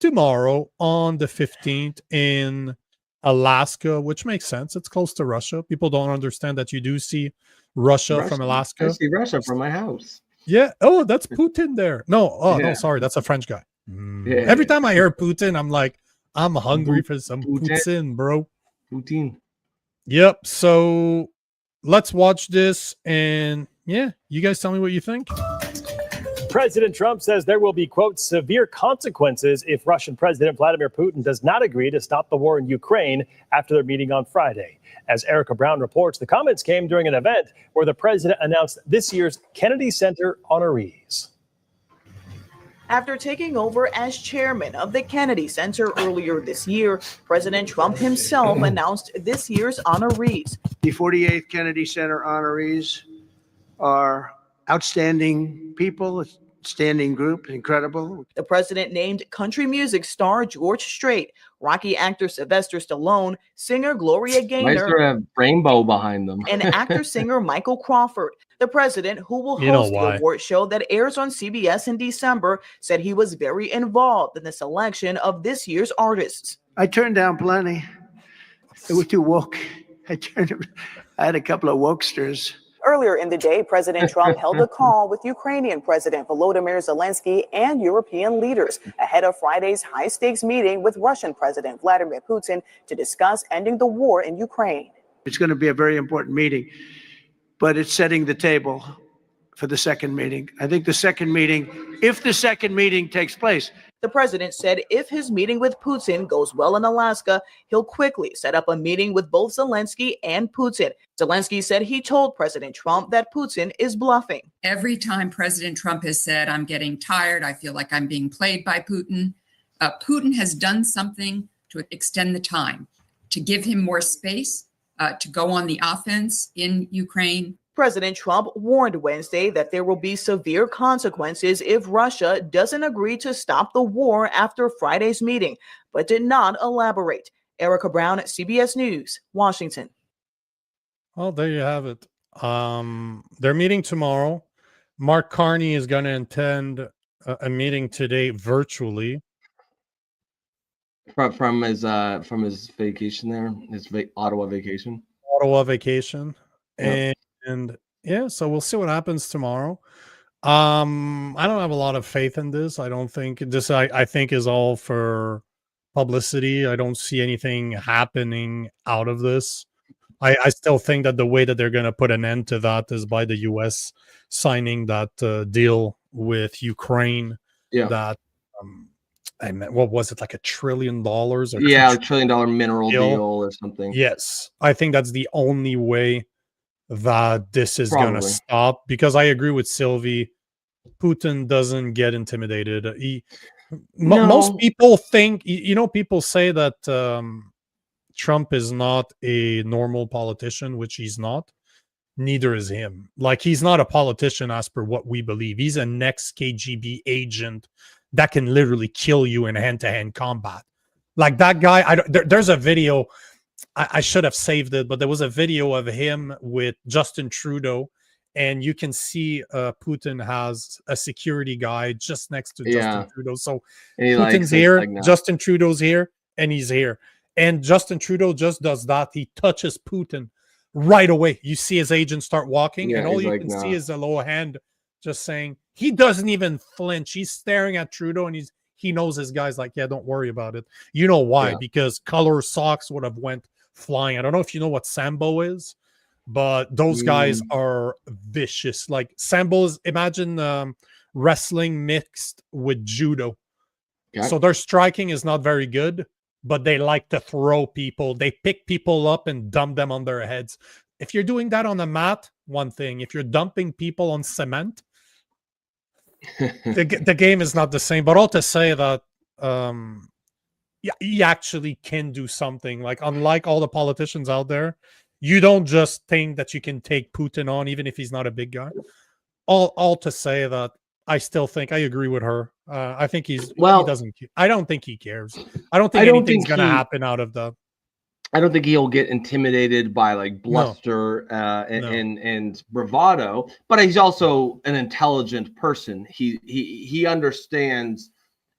tomorrow on the 15th in Alaska, which makes sense. It's close to Russia. People don't understand that you do see Russia from I Alaska. see Russia from my house. Yeah. Oh, that's Putin there. No. Oh, no. Yeah. Sorry. That's a French guy. Yeah. Every time I hear Putin, I'm like, I'm hungry for some Putin. Putin, bro. Putin. Yep. So let's watch this. And yeah, you guys tell me what you think. President Trump says there will be, quote, severe consequences if Russian President Vladimir Putin does not agree to stop the war in Ukraine after their meeting on Friday. As Erica Brown reports, the comments came during an event where the president announced this year's Kennedy Center honorees. After taking over as chairman of the Kennedy Center earlier this year, President Trump himself announced this year's honorees. The 48th Kennedy Center honorees are outstanding people, standing group, incredible. The president named country music star George Strait, Rocky actor Sylvester Stallone, singer Gloria Nice Gaynor, to have rainbow behind them. and actor-singer Michael Crawford. The president, who will You know host the why. award show that airs on CBS in December, said he was very involved in the selection of this year's artists. I turned down plenty. They were too woke. I had a couple of wokesters. Earlier in the day, President Trump held a call with Ukrainian President Volodymyr Zelensky and European leaders ahead of Friday's high-stakes meeting with Russian President Vladimir Putin to discuss ending the war in Ukraine. It's going to be a very important meeting, but it's setting the table for the second meeting. I think the second meeting, if the second meeting takes place. The president said if his meeting with Putin goes well in Alaska, he'll quickly set up a meeting with both Zelensky and Putin. Zelensky said he told President Trump that Putin is bluffing. Every time President Trump has said, I'm getting tired, I feel like I'm being played by Putin, Putin has done something to extend the time, to give him more space, to go on the offense in Ukraine. President Trump warned Wednesday that there will be severe consequences if Russia doesn't agree to stop the war after Friday's meeting, but did not elaborate. Erica Brown, CBS News, Washington. Well, there you have it. They're meeting tomorrow. Mark Carney is going to attend a meeting today virtually. From his vacation there, his Ottawa vacation. Ottawa vacation. Yep. And yeah, so we'll see what happens tomorrow. I don't have a lot of faith in this. I don't think this, I think is all for publicity. I don't see anything happening out of this. I still think that the way that they're going to put an end to that is by the US signing that deal with Ukraine. Yeah. That, what was it, like $1 trillion? Or yeah, $1 trillion mineral deal or something. Yes. I think that's the only way that this is going to stop, because I agree with Sylvie. Putin doesn't get intimidated. Most people think, people say that Trump is not a normal politician, which he's not. Neither is him. Like, he's not a politician as per what we believe. He's a next KGB agent that can literally kill you in hand-to-hand combat. Like that guy, there's a video, I should have saved it, but there was a video of him with Justin Trudeau, and you can see Putin has a security guy just next to Justin Trudeau. So Putin's here, Justin Trudeau's here, and he's here. And Justin Trudeau just does that. He touches Putin right away. You see his agent start walking, and all you can see is a low hand just saying, he doesn't even flinch. He's staring at Trudeau, and he knows his guy's like, yeah, don't worry about it. You know why? Yeah. Because color socks would have went flying. I don't know if you know what Sambo is, but those guys are vicious. Like Sambo is, imagine wrestling mixed with judo. Okay. So their striking is not very good, but they like to throw people. They pick people up and dump them on their heads. If you're doing that on a mat, one thing. If you're dumping people on cement, the game is not the same. But all to say that he actually can do something. Like, unlike all the politicians out there, you don't just think that you can take Putin on, even if he's not a big guy. All to say that I still think I agree with her. I think he doesn't. I don't think he cares. I don't think anything's going to happen out of that. I don't think he'll get intimidated by like bluster and bravado, but he's also an intelligent person. He understands,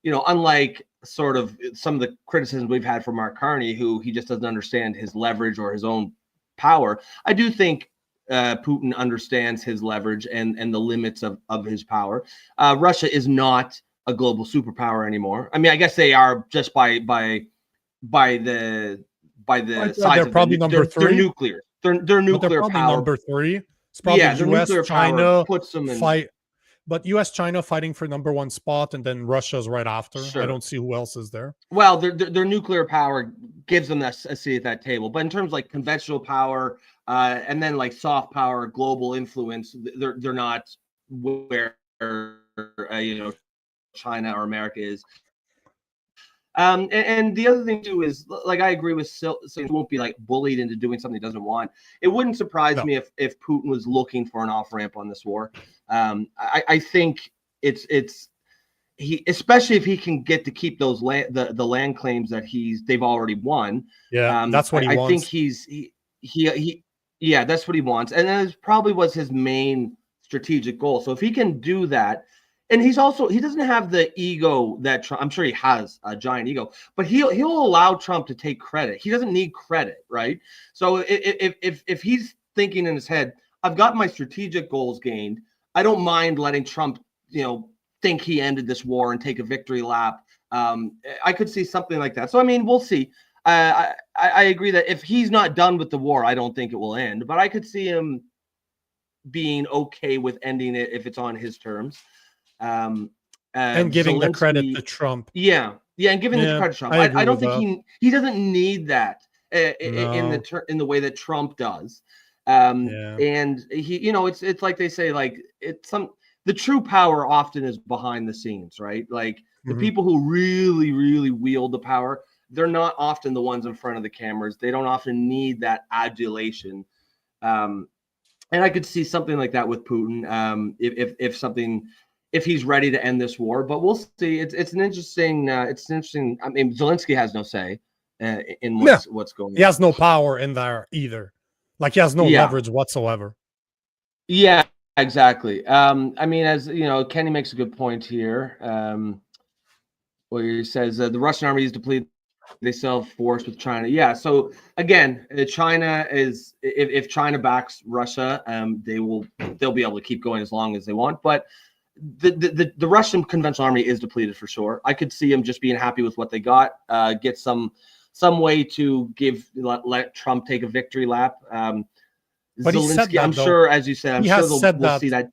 unlike sort of some of the criticisms we've had from Mark Carney, who he just doesn't understand his leverage or his own power. I do think Putin understands his leverage and the limits of his power. Russia is not a global superpower anymore. I mean, I guess they are just by the size. They're probably number three. They're nuclear. They're nuclear probably power. number three. It's probably US, China puts them in fight, but US, China fighting for number one spot, and then Russia's right after. Sure. I don't see who else is there. Well, their nuclear power gives them a seat at that table, but in terms of like conventional power, and then like soft power, global influence, they're not where China or America is. And the other thing too is, like, I agree with Sil, he won't be like bullied into doing something he doesn't want. It wouldn't surprise me if Putin was looking for an off ramp on this war. I think it's he, especially if he can get to keep those the land claims that they've already won. Yeah, that's what he wants. I think yeah, that's what he wants, and that probably was his main strategic goal. So if he can do that. And he doesn't have the ego that Trump, I'm sure he has a giant ego, but he'll allow Trump to take credit. He doesn't need credit, right? So if he's thinking in his head, I've got my strategic goals gained, I don't mind letting Trump, think he ended this war and take a victory lap. I could see something like that. So I mean, we'll see. I agree that if he's not done with the war, I don't think it will end. But I could see him being okay with ending it if it's on his terms. And giving the credit to Trump. Yeah, and giving the credit to Trump. I don't think he doesn't need that in the way that Trump does. And he, it's like they say, like the true power often is behind the scenes, right? Like the people who really, really wield the power, they're not often the ones in front of the cameras. They don't often need that adulation. And I could see something like that with Putin. If he's ready to end this war, but we'll see. It's an interesting. I mean, Zelensky has no say in what's going on. He has no power in there either. Like he has no leverage whatsoever. Yeah, exactly. I mean, as Kenny makes a good point here. Where he says the Russian army is depleted. They still have force with China. Yeah. So again, China is if China backs Russia, they'll be able to keep going as long as they want, but. The Russian conventional army is depleted for sure. I could see him just being happy with what they got, get some way to let Trump take a victory lap. But Zelensky, he said that, I'm sure, as you said, we'll see that.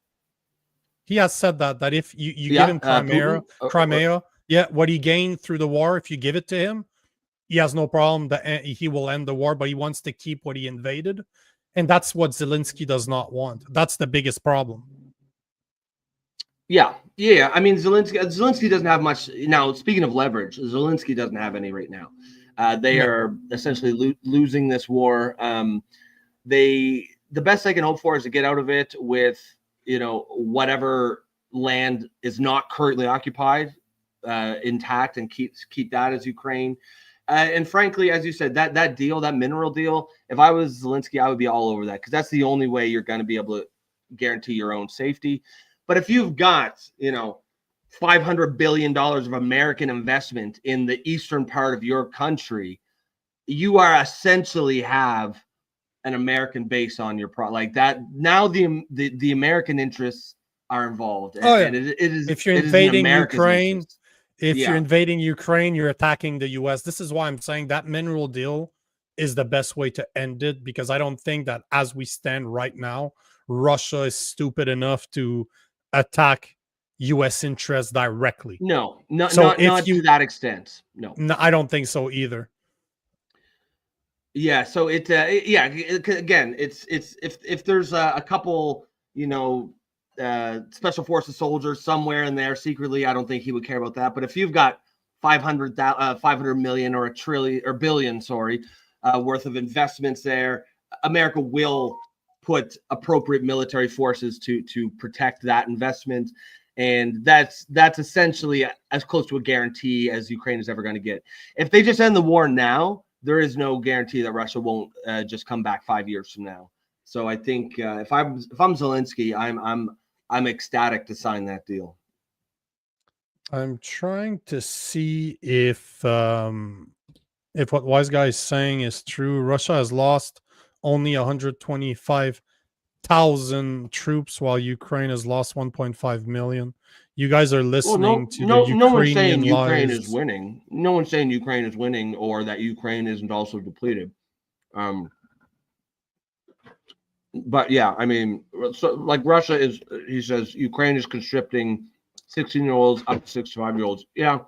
He has said that if you give him Crimea, what he gained through the war, if you give it to him, he has no problem that he will end the war, but he wants to keep what he invaded. And that's what Zelensky does not want. That's the biggest problem. Yeah. I mean, Zelensky doesn't have much now. Speaking of leverage, Zelensky doesn't have any right now. They are essentially losing this war. The best they can hope for is to get out of it with whatever land is not currently occupied intact, and keep that as Ukraine. And frankly, as you said, that deal, that mineral deal, if I was Zelensky, I would be all over that, because that's the only way you're going to be able to guarantee your own safety. But if you've got, $500 billion of American investment in the eastern part of your country, you are essentially have an American base on your like that. Now the American interests are involved. And it is. If you're invading Ukraine, you're invading Ukraine, you're attacking the U.S. This is why I'm saying that mineral deal is the best way to end it, because I don't think that as we stand right now, Russia is stupid enough to attack U.S. interests directly. No, not to that extent. No, I don't think so either. Yeah, so again, it's if there's a couple, special forces soldiers somewhere in there secretly, I don't think he would care about that. But if you've got 500 million or a trillion or billion, worth of investments there, America will put appropriate military forces to protect that investment. And that's essentially as close to a guarantee as Ukraine is ever going to get. If they just end the war now, there is no guarantee that Russia won't just come back 5 years from now. So I think if I'm Zelensky, I'm ecstatic to sign that deal. I'm trying to see if what Wise Guy is saying is true. Russia has lost only 125,000 troops, while Ukraine has lost 1.5 million. You guys are Well, listening to the no one's saying Ukrainian Ukraine is lies. winning. No one's saying Ukraine is winning or that Ukraine isn't also depleted. But yeah, I mean, so like Russia is, he says Ukraine is conscripting 16-year-olds up to 65-year-olds. Yeah,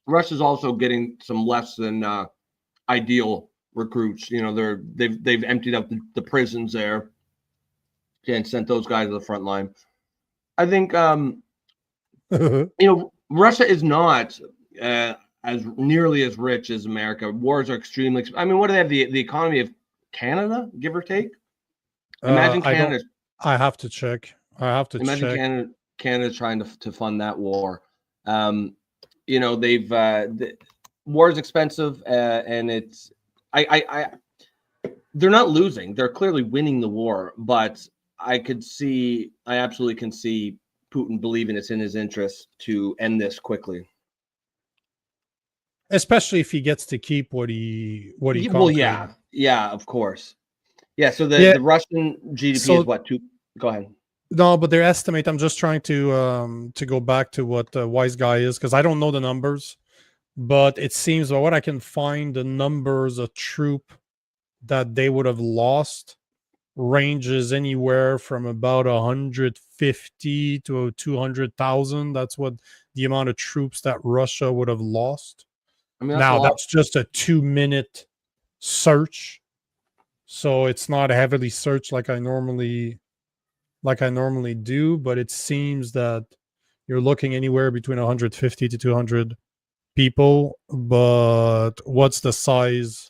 Russia's also getting some less than ideal recruits. You know, they've emptied out the prisons there and sent those guys to the front line. I think you know, Russia is not as nearly as rich as America. Wars are extremely. I mean, what do they have? The economy of Canada, give or take. Imagine Canada. I have to check. Imagine check. Canada's trying to fund that war. You know, war is expensive, and it's they're not losing. They're clearly winning the war, but I absolutely can see Putin believing it's in his interest to end this quickly. Especially if he gets to keep what he Well, conquered. yeah, of course. Yeah, so the Russian GDP is what? Go ahead. No, but their estimate, I'm just trying to go back to what Wise Guy is, because I don't know the numbers, but it seems, by what I can find, the numbers of troop that they would have lost ranges anywhere from about 150 to 200,000. That's what the amount of troops that Russia would have lost. I mean, that's just a 2-minute search, so it's not heavily searched like I normally do, but it seems that you're looking anywhere between 150 to 200 people. But what's the size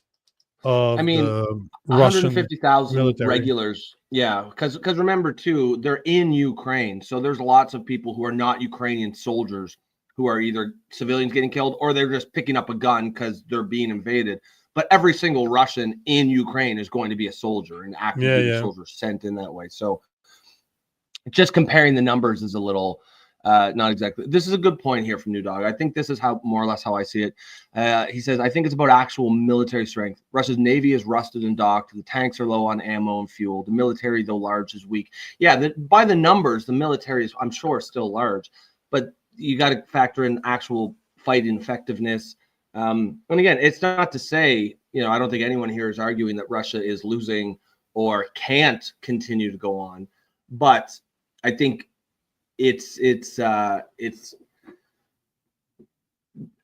of the Russian 150,000 regulars? Yeah, because remember too, they're in Ukraine, so there's lots of people who are not Ukrainian soldiers who are either civilians getting killed or they're just picking up a gun because they're being invaded. But every single Russian in Ukraine is going to be a soldier, and active soldier sent in that way. So just comparing the numbers is a little not exactly. This is a good point here from New Dog. I think this is how more or less how I see it. He says, I think it's about actual military strength. Russia's navy is rusted and docked. The tanks are low on ammo and fuel. The military, though large, is weak. Yeah, by the numbers, the military is, I'm sure, still large, but you got to factor in actual fighting effectiveness. And again, it's not to say, you know, I don't think anyone here is arguing that Russia is losing or can't continue to go on, but I think it's I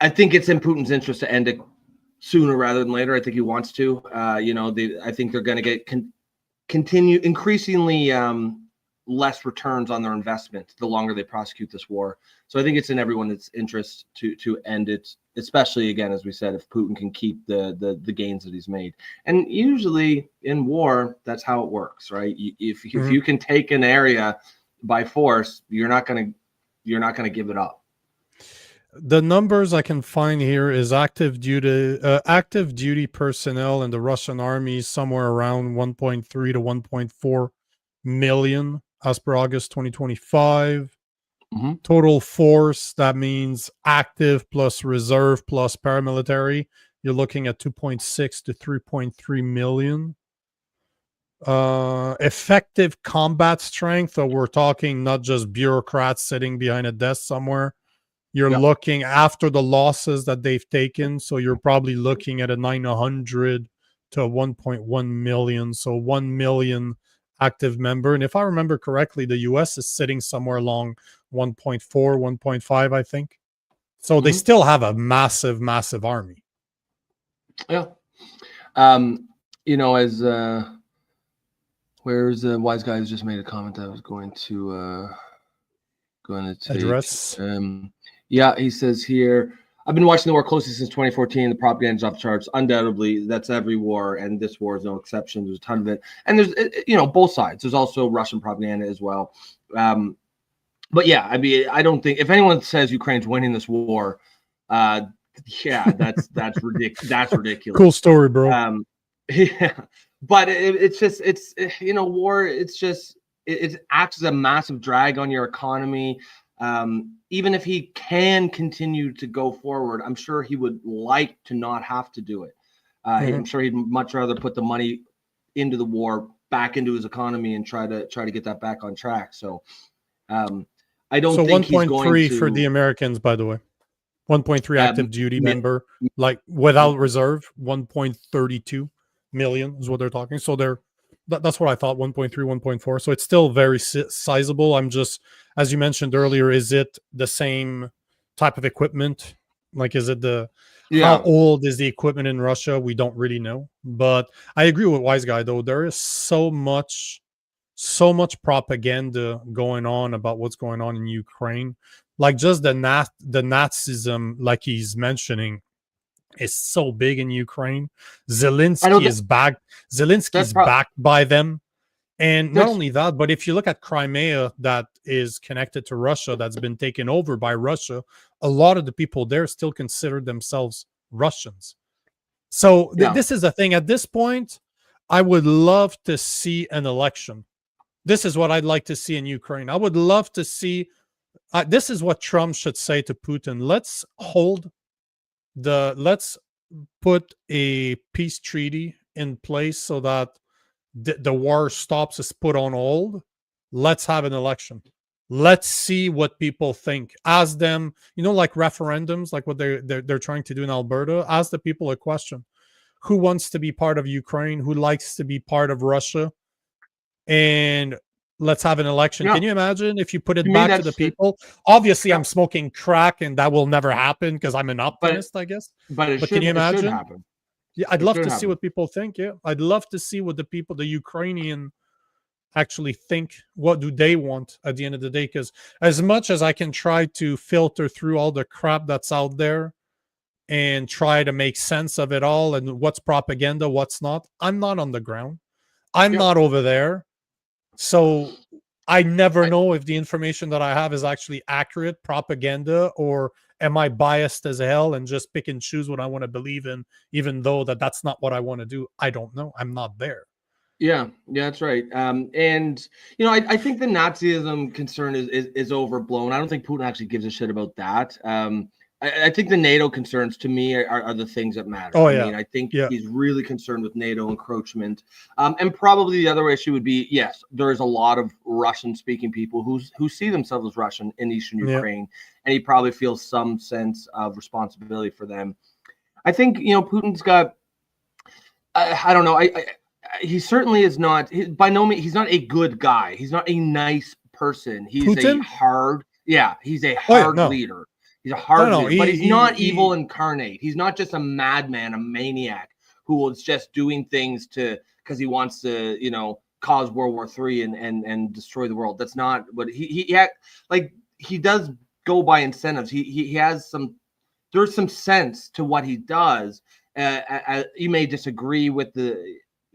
think it's in Putin's interest to end it sooner rather than later. I think he wants to. You know, I think they're going to get continue increasingly less returns on their investment the longer they prosecute this war. So I think it's in everyone's interest to end it, especially, again, as we said, if Putin can keep the gains that he's made. And usually in war, that's how it works, right? If you can take an area by force, you're not going to give it up. The numbers I can find here is active duty personnel in the Russian army is somewhere around 1.3 to 1.4 million as per August 2025. Total force, that means active plus reserve plus paramilitary, you're looking at 2.6 to 3.3 million. Effective combat strength, so we're talking not just bureaucrats sitting behind a desk somewhere. You're looking after the losses that they've taken, so you're probably looking at a 900 to 1.1 million, so 1 million active member. And if I remember correctly, the US is sitting somewhere along 1.4, 1.5, I think. So they still have a massive army. Yeah. You know, as where's the Wise Guy who's just made a comment that I was going to take. Address. Yeah, he says here, I've been watching the war closely since 2014. The propaganda's off the charts. Undoubtedly, that's every war, and this war is no exception. There's a ton of it. And there's, you know, both sides. There's also Russian propaganda as well. But yeah, I mean, I don't think, if anyone says Ukraine's winning this war, yeah, that's ridiculous. That's ridiculous. Cool story, bro. Yeah, but it's just, you know, war, it's just, it acts as a massive drag on your economy. even if he can continue to go forward, I'm sure he would like to not have to do it. I'm sure he'd much rather put the money into the war, back into his economy, and try to get that back on track. So I don't think he's going 1.3 to, for the Americans, by the way. 1.3 active duty member, like without reserve, 1.32 million is what they're talking. So that's what I thought, 1.3, 1.4. So it's still very sizable. I'm just, as you mentioned earlier, is it the same type of equipment? Like, is it how old is the equipment in Russia? We don't really know. But I agree with Wise Guy, though. There is so much propaganda going on about what's going on in Ukraine. Like, just the Nazism, like he's mentioning, is so big in Ukraine. Zelensky is backed. Zelensky is backed by them. And not only that, but if you look at Crimea, that is connected to Russia, that's been taken over by Russia, a lot of the people there still consider themselves Russians. So this is the thing. At this point, I would love to see an election. This is what I'd like to see in Ukraine. I would love to see, this is what Trump should say to Putin. Let's put a peace treaty in place so that the war stops, is put on hold. Let's have an election. Let's see what people think. Ask them, like referendums, like what they're trying to do in Alberta. Ask the people a question. Who wants to be part of Ukraine? Who likes to be part of Russia? And let's have an election. Can you imagine if you put it back to the people? Obviously, I'm smoking crack, and that will never happen because I'm an optimist, I guess. But can you imagine? It should happen. Yeah, I'd love to see what people think. Yeah, I'd love to see what the Ukrainian actually think. What do they want at the end of the day? Because as much as I can try to filter through all the crap that's out there and try to make sense of it all and what's propaganda, what's not, I'm not on the ground. I'm not over there. So I never know if the information that I have is actually accurate propaganda, or am I biased as hell and just pick and choose what I want to believe in, even though that's not what I want to do. I don't know. I'm not there. Yeah, that's right. And I think the Nazism concern is overblown. I don't think Putin actually gives a shit about that. I think the NATO concerns, to me, are the things that matter. I mean, I think he's really concerned with NATO encroachment. And probably the other issue would be, yes, there is a lot of Russian-speaking people who see themselves as Russian in Eastern Ukraine, and he probably feels some sense of responsibility for them. I think, Putin's got, I don't know, he certainly is not, by no means, he's not a good guy. He's not a nice person. He's Putin? He's a hard leader. He's a hard leader, but he's not evil incarnate. He's not just a madman, a maniac who is just doing things because he wants to, cause World War III and destroy the world. That's not what he does go by incentives. He has there's some sense to what he does. You may disagree with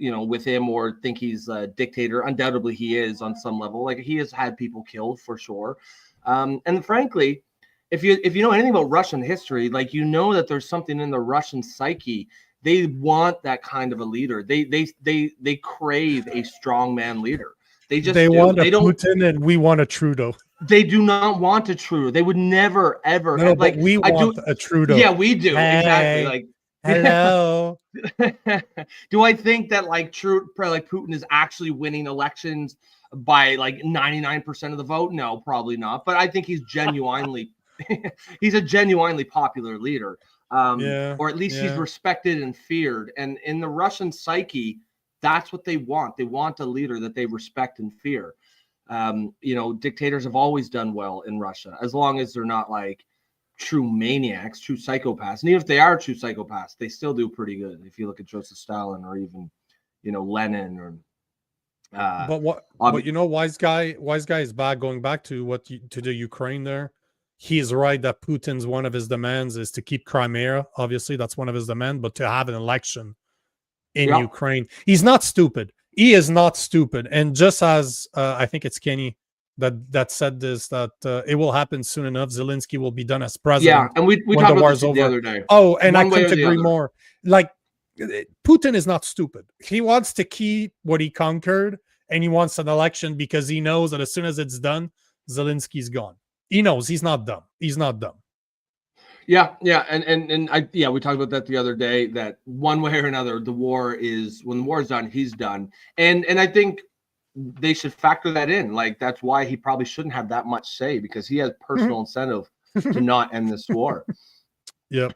with him or think he's a dictator. Undoubtedly he is on some level. Like, he has had people killed for sure. And frankly, if you know anything about Russian history, that there's something in the Russian psyche. They want that kind of a leader. They crave a strongman leader. They want a Putin, and we want a Trudeau. They do not want a Trudeau. They would never ever. No, but we want a Trudeau. Yeah, we do. Exactly. Hello. Do I think that Putin is actually winning elections by 99% of the vote? No, probably not. But I think he's genuinely he's a genuinely popular leader. Or at least he's respected and feared. And in the Russian psyche, that's what they want. They want a leader that they respect and fear. Dictators have always done well in Russia, as long as they're not true maniacs, true psychopaths. And even if they are true psychopaths, they still do pretty good. If you look at Joseph Stalin or even, Lenin or. But Wise Guy is back. Going back to to the Ukraine there. He is right that Putin's one of his demands is to keep Crimea. Obviously, that's one of his demands, but to have an election in Ukraine. He's not stupid. He is not stupid. And just as I think it's Kenny that said this, that it will happen soon enough. Zelensky will be done as president. Yeah, and we talked about this the other day. Oh, and I couldn't agree more. Putin is not stupid. He wants to keep what he conquered, and he wants an election because he knows that as soon as it's done, Zelensky's gone. He knows he's not dumb. He's not dumb. Yeah, we talked about that the other day, that one way or another, when the war is done, he's done. And I think they should factor that in. Like, that's why he probably shouldn't have that much say, because he has personal incentive to not end this war. Yep.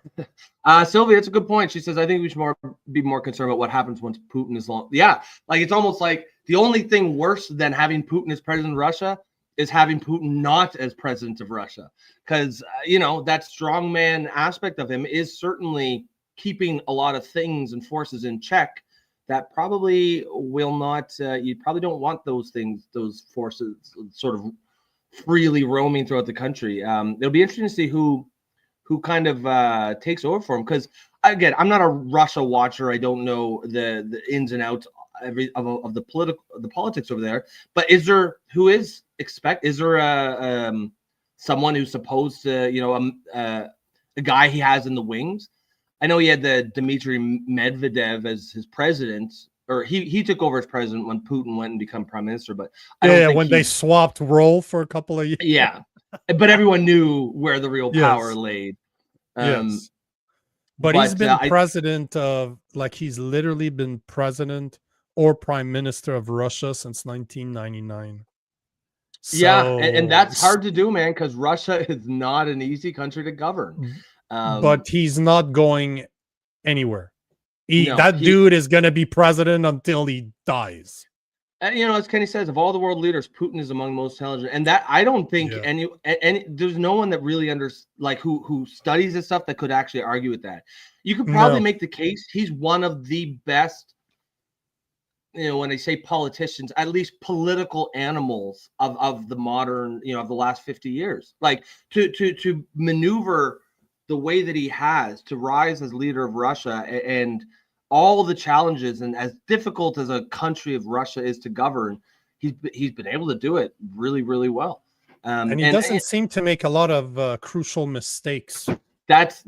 Sylvia, that's a good point. She says, I think we should be more concerned about what happens once Putin is long. Yeah, like, it's almost like the only thing worse than having Putin as president of Russia is having Putin not as president of Russia. Because, that strongman aspect of him is certainly keeping a lot of things and forces in check that probably will not, you probably don't want those forces sort of freely roaming throughout the country. It'll be interesting to see who kind of takes over for him. Because, again, I'm not a Russia watcher. I don't know the ins and outs of the politics over there. But is there someone who's supposed to, a guy he has in the wings? I know he had the Dmitry Medvedev as his president, or he took over as president when Putin went and became prime minister. But they swapped role for a couple of years. Yeah, but everyone knew where the real power laid. Yes. But he's been president of, like, he's literally been president or prime minister of Russia since 1999. Yeah, and that's hard to do, man, because Russia is not an easy country to govern. But he's not going anywhere. Dude is going to be president until he dies. And, as Kenny says, of all the world leaders, Putin is among the most intelligent. And that, I don't think any there's no one that really who studies this stuff that could actually argue with that. You could probably make the case he's one of the best, when they say politicians, at least political animals of the modern, of the last 50 years. Like, to maneuver the way that he has to rise as leader of Russia, and all the challenges, and as difficult as a country of Russia is to govern, he's been able to do it really, really well. And he doesn't seem to make a lot of crucial mistakes. That's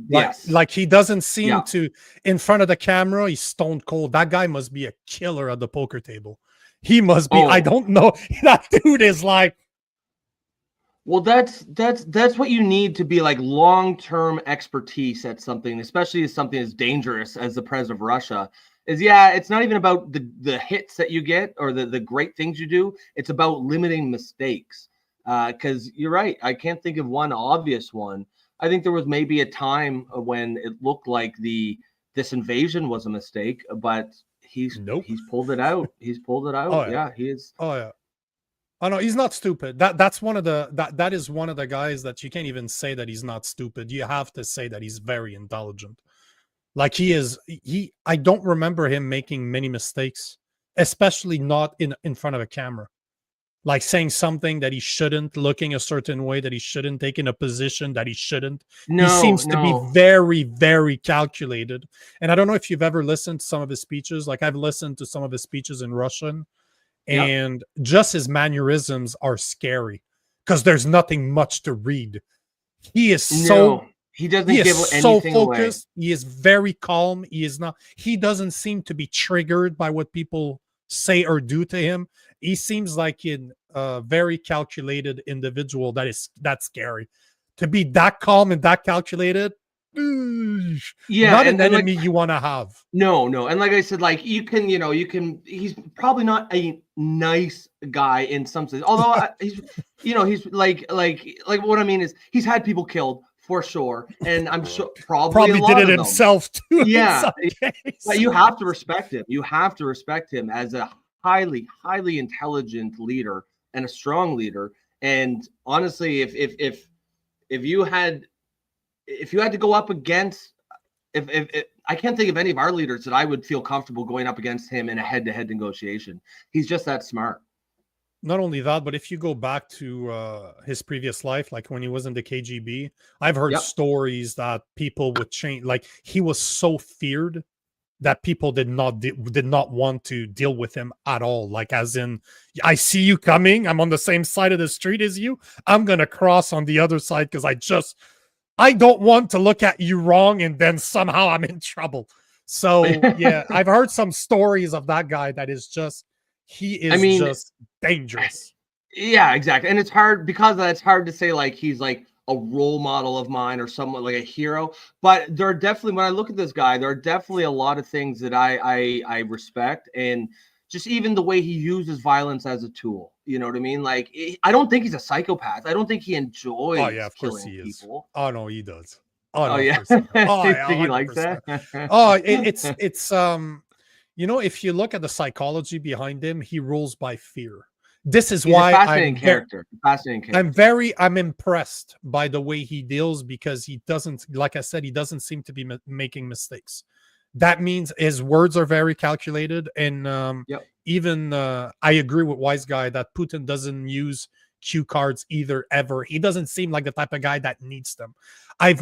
like he doesn't seem to, in front of the camera, he's stone cold. That guy must be a killer at the poker table. He must be. I don't know. That dude is like. Well, that's what you need to be, like, long-term expertise at something, especially as something as dangerous as the president of Russia. It's not even about the hits that you get or the great things you do. It's about limiting mistakes. Because you're right. I can't think of one obvious one. I think there was maybe a time when it looked like this invasion was a mistake, but he's pulled it out. He's pulled it out. Oh, yeah, he is. Oh yeah. Oh no, he's not stupid. That's one of that is one of the guys that you can't even say that he's not stupid. You have to say that he's very intelligent. Like, I don't remember him making many mistakes, especially not in front of a camera. Like, saying something that he shouldn't, looking a certain way that he shouldn't, taking a position that he shouldn't. He seems to be very, very calculated. And I don't know if you've ever listened to some of his speeches. Like, I've listened to some of his speeches in Russian, and just his mannerisms are scary because there's nothing much to read. He is he doesn't give anything focused away. He is very calm. He doesn't seem to be triggered by what people say or do to him. He seems like a very calculated individual. That's scary. To be that calm and that calculated, not an enemy you want to have. No. And like I said, like, he's probably not a nice guy in some sense. Although he's like what I mean is he's had people killed for sure. And I'm sure probably did it himself too. Yeah. But you have to respect him. You have to respect him as a highly, highly intelligent leader and a strong leader. And honestly, if you had to go up against, if I can't think of any of our leaders that I would feel comfortable going up against him in a head-to-head negotiation. He's just that smart. Not only that, but if you go back to his previous life, like when he was in the KGB, I've heard stories that people would change. Like, he was so feared that people did not want to deal with him at all. Like, as in, I see you coming. I'm on the same side of the street as you. I'm going to cross on the other side because I don't want to look at you wrong and then somehow I'm in trouble. So, yeah, I've heard some stories of that guy that is just, he is just dangerous. Yeah, exactly. And it's hard because it's hard to say like he's like a role model of mine or someone like a hero. But there are definitely, when I look at this guy, there are definitely a lot of things that I respect, and just even the way he uses violence as a tool. You know what I mean? Like I don't think he's a psychopath. I don't think he enjoys Oh yeah, of course killing he is. people. Oh no, he does. Oh Oh no, yeah, of course he does. Oh you yeah, think he likes 100%. that? Oh, it's you know, if you look at the psychology behind him, he rules by fear. This is He's why a fascinating character. Fascinating character. I'm impressed by the way he deals, because he doesn't, like I said, he doesn't seem to be making mistakes. That means his words are very calculated, and Yep. even I agree with Wise Guy that Putin doesn't use cue cards either, ever. He doesn't seem like the type of guy that needs them. I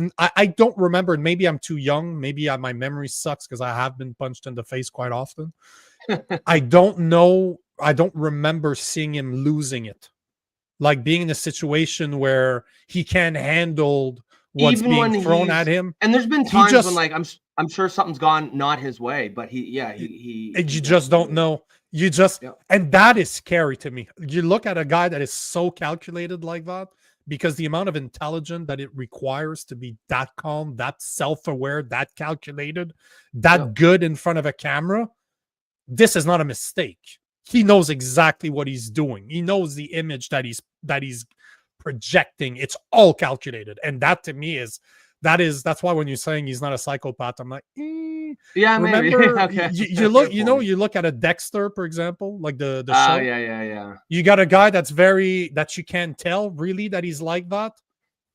don't remember, and maybe I'm too young, maybe my memory sucks because I have been punched in the face quite often. I don't know, I don't remember seeing him losing it, like being in a situation where he can't handle what's Even when being thrown at him. and there's been He times just, when like I'm sure something's gone not his way, but he and you just don't know. You just, Yep. and that is scary to me. You look at a guy that is so calculated like that, because the amount of intelligence that it requires to be that calm, that self-aware, that calculated, that Yep. good in front of a camera. This is not a mistake. He knows exactly what he's doing. He knows the image that he's projecting. It's all calculated, and that to me is that's why when you're saying he's not a psychopath, I'm like, Yeah, remember, maybe. Okay. you look, you look at a Dexter, for example, like the show. Yeah. You got a guy that you can't tell really that he's like that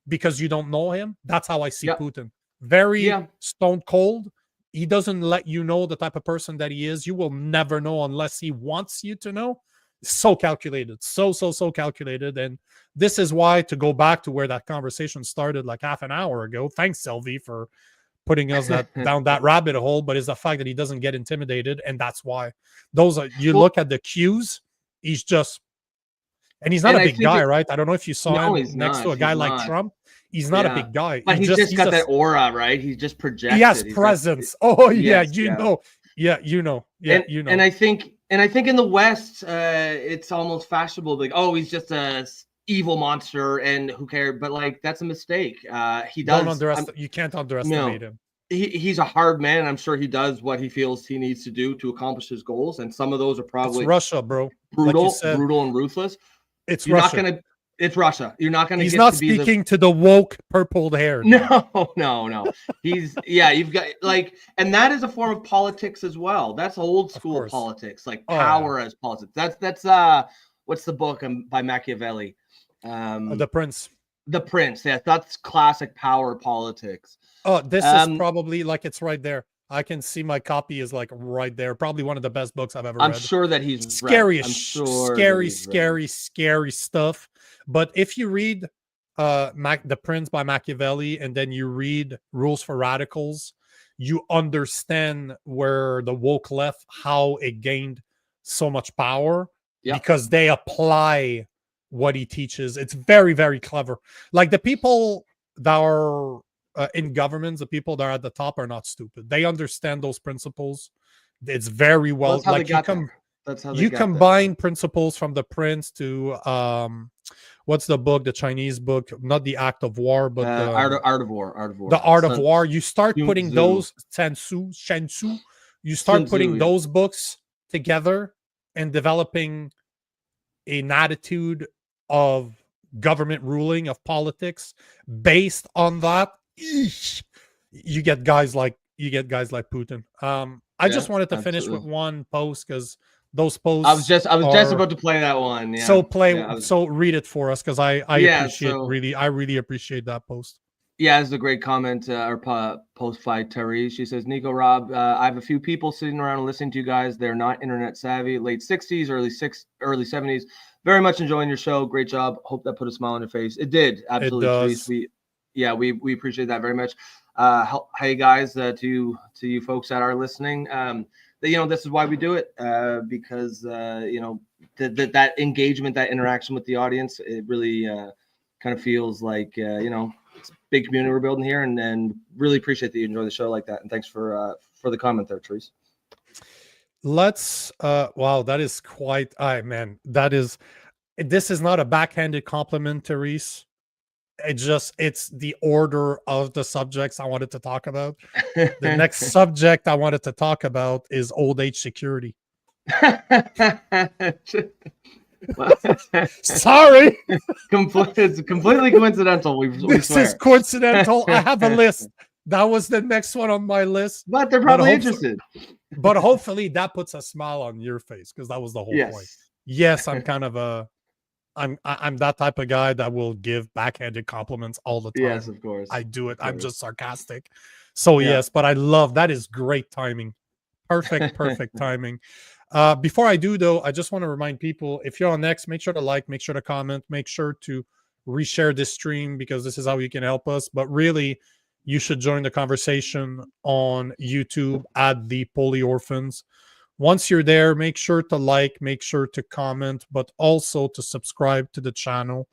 because you don't know him. That's how I see Yep. Putin. Very Yeah. stone cold. He doesn't let you know the type of person that he is. You will never know unless he wants you to know. So calculated, so calculated. And this is why, to go back to where that conversation started like half an hour ago, thanks Sylvie for putting us down that rabbit hole, but it's the fact that he doesn't get intimidated. And that's why those are, you look at the cues, he's just, and he's not a big guy, right? I don't know if you saw him next to a guy like Trump. He's not a big guy. But he's just got that aura, right? He just projects. He has presence. You know. And I think in the West, it's almost fashionable, like, oh, he's just a evil monster, and who cares? But like, that's a mistake. He does. You can't underestimate him. He's a hard man. And I'm sure he does what he feels he needs to do to accomplish his goals, and some of those are probably Russia, bro. Brutal and ruthless. It's Russia. It's Russia. You're not going to. He's not speaking to the woke purpled hair. No. You've got like, and that is a form of politics as well. That's old school politics, like power as politics. That's what's the book by Machiavelli? The Prince. The Prince. Yeah, that's classic power politics. Oh, this is probably like, it's right there. I can see my copy is like right there. Probably one of the best books I've ever read. I'm sure that he's scary stuff. But if you read The Prince by Machiavelli, and then you read Rules for Radicals, you understand where the woke left, how it gained so much power, because they apply what he teaches. It's very, very clever. Like the people that are in governments, the people that are at the top are not stupid. They understand those principles. It's very well. Well, like you combine principles from the Prince to what's the book? The Chinese book, not The Act of War, but Art of War. The Art of War. You start putting those Shen-Tzu. You start putting those books together and developing an attitude of government ruling, of politics based on that. You get guys like Putin. I just wanted to finish with one post, because those posts, I was just about to play that one. Yeah. So read it for us, because I really appreciate that post. Yeah, it's a great comment or post by Tariffs. She says, Nico, Rob, I have a few people sitting around and listening to you guys. They're not internet savvy. Late 60s, early 70s. Very much enjoying your show. Great job. Hope that put a smile on your face. It did. Absolutely. It does. We appreciate that very much. Hey guys, to you folks that are listening, this is why we do it, because that engagement, that interaction with the audience, it really kind of feels like it's a big community we're building here, and really appreciate that you enjoy the show like that. And thanks for the comment there, Therese. Let's wow, that is quite man, that is, this is not a backhanded compliment, Therese. It's the order of the subjects I wanted to talk about. The next subject I wanted to talk about is old age security. Sorry. It's completely coincidental. This is coincidental. I have a list. That was the next one on my list. But they're probably interested. But hopefully that puts a smile on your face, because that was the whole point. Yes, I'm kind of I'm that type of guy that will give backhanded compliments all the time. Yes, of course. I do it. I'm just sarcastic. So yes, but I love that. Is great timing. Perfect timing. Before I do, though, I just want to remind people, if you're on X, make sure to like, make sure to comment, make sure to reshare this stream, because this is how you can help us. But really, you should join the conversation on YouTube at the Poli Orphans. Once you're there, make sure to like, make sure to comment, but also to subscribe to the channel.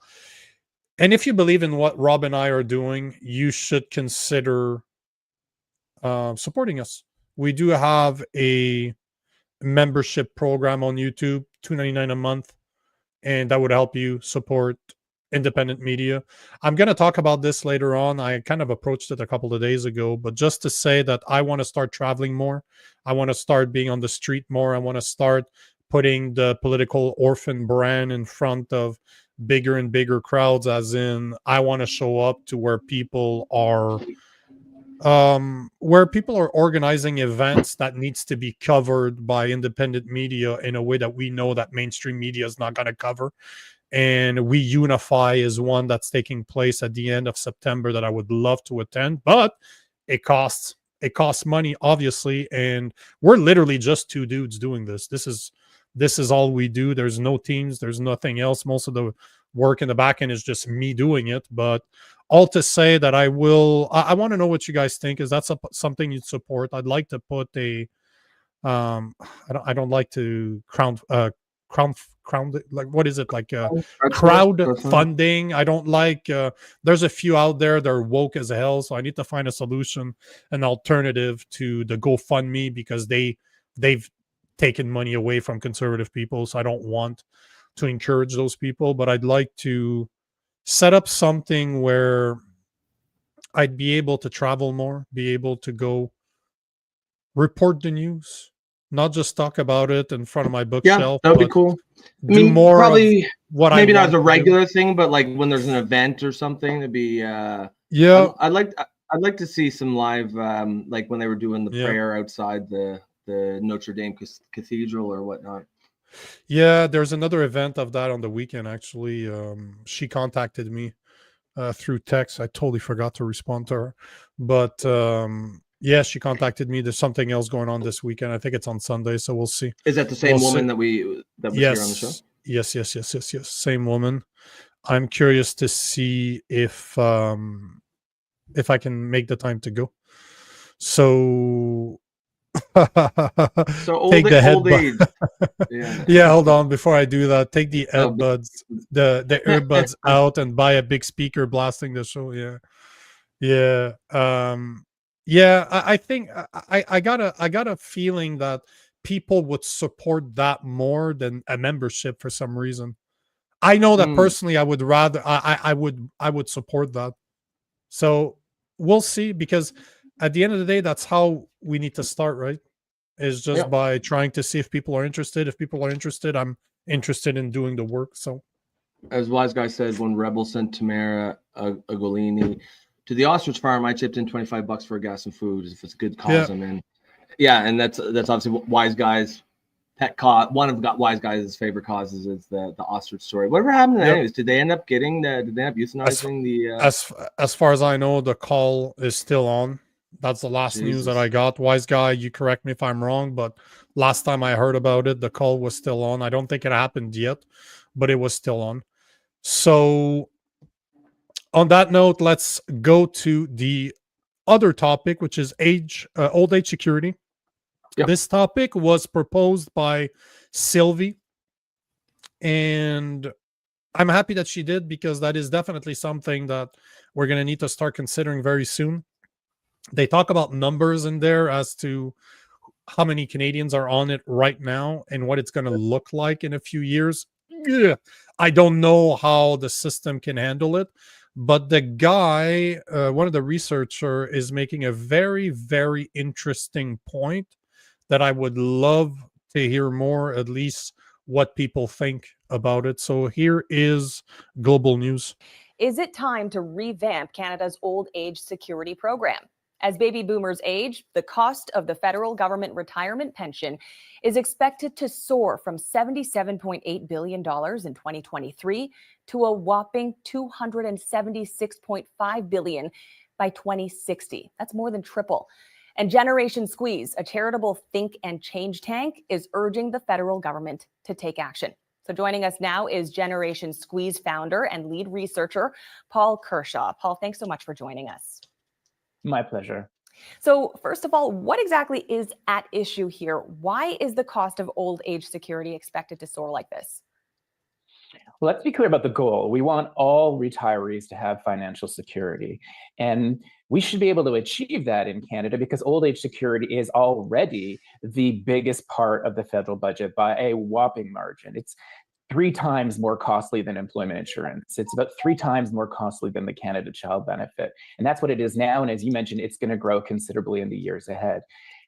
And if you believe in what Rob and I are doing, you should consider supporting us. We do have a membership program on YouTube, $2.99 a month, and that would help you support independent media. I'm going to talk about this later on. I kind of approached it a couple of days ago, but just to say that I want to start traveling more. I want to start being on the street more. I want to start putting the political orphan brand in front of bigger and bigger crowds, as in I want to show up to where people are organizing events that needs to be covered by independent media in a way that we know that mainstream media is not going to cover. And We Unify is one that's taking place at the end of September that I would love to attend, but it costs money, obviously. And we're literally just two dudes doing this. This is all we do. There's no teams. There's nothing else. Most of the work in the back end is just me doing it. But all to say that I want to know what you guys think. Is that something you'd support? I'd like to put a, I don't like to crown like, what is it, like crowd funding. I don't like there's a few out there, they're woke as hell, so I need to find a solution, an alternative to the GoFundMe, because they've taken money away from conservative people, so I don't want to encourage those people. But I'd like to set up something where I'd be able to travel more, be able to go report the news, not just talk about it in front of my bookshelf. Yeah, that would be cool. I mean, more probably maybe not as a regular thing, but like when there's an event or something, to be yeah. I'd like to see some live, like when they were doing the prayer outside the Notre Dame Cathedral or whatnot. Yeah, there's another event of that on the weekend, actually. She contacted me through text. I totally forgot to respond to her, but yeah, she contacted me. There's something else going on this weekend. I think it's on Sunday, so we'll see. Is that the same woman that was here on the show? Yes. Same woman. I'm curious to see if I can make the time to go. So take the headbuds. Yeah, hold on. Before I do that, take the earbuds, the earbuds out, and buy a big speaker blasting the show. Yeah. I think I got a feeling that people would support that more than a membership for some reason. I know that personally, I would rather I would support that. So we'll see, because at the end of the day, that's how we need to start, right? Is just by trying to see if people are interested. If people are interested, I'm interested in doing the work. So, as Wise Guy said, when Rebel sent Tamara Agolini to the ostrich farm, I chipped in $25 for gas and food. If it's a good cause, I'm in. Yeah, and that's obviously Wise Guy's pet cause. One of Wise Guy's favorite causes is the ostrich story. Whatever happened to anyways? Did they end up euthanizing the? As far as I know, the call is still on. That's the last news that I got. Wise Guy, you correct me if I'm wrong, but last time I heard about it, the call was still on. I don't think it happened yet, but it was still on. So on that note, let's go to the other topic, which is old age security. This topic was proposed by Sylvie, and I'm happy that she did, because that is definitely something that we're going to need to start considering very soon. They talk about numbers in there as to how many Canadians are on it right now and what it's going to look like in a few years. I don't know how the system can handle it. But the guy, one of the researcher, is making a very, very interesting point that I would love to hear more, at least what people think about it. So here is Global News. Is it time to revamp Canada's old age security program? As baby boomers age, the cost of the federal government retirement pension is expected to soar from $77.8 billion in 2023 to a whopping $276.5 billion by 2060. That's more than triple. And Generation Squeeze, a charitable think and change tank, is urging the federal government to take action. So joining us now is Generation Squeeze founder and lead researcher, Paul Kershaw. Paul, thanks so much for joining us. My pleasure. So first of all, what exactly is at issue here? Why is the cost of old age security expected to soar like this? Well, let's be clear about the goal. We want all retirees to have financial security. And we should be able to achieve that in Canada because old age security is already the biggest part of the federal budget by a whopping margin. It's 3 times more costly than employment insurance. It's about 3 times more costly than the Canada Child Benefit. And that's what it is now. And as you mentioned, it's going to grow considerably in the years ahead.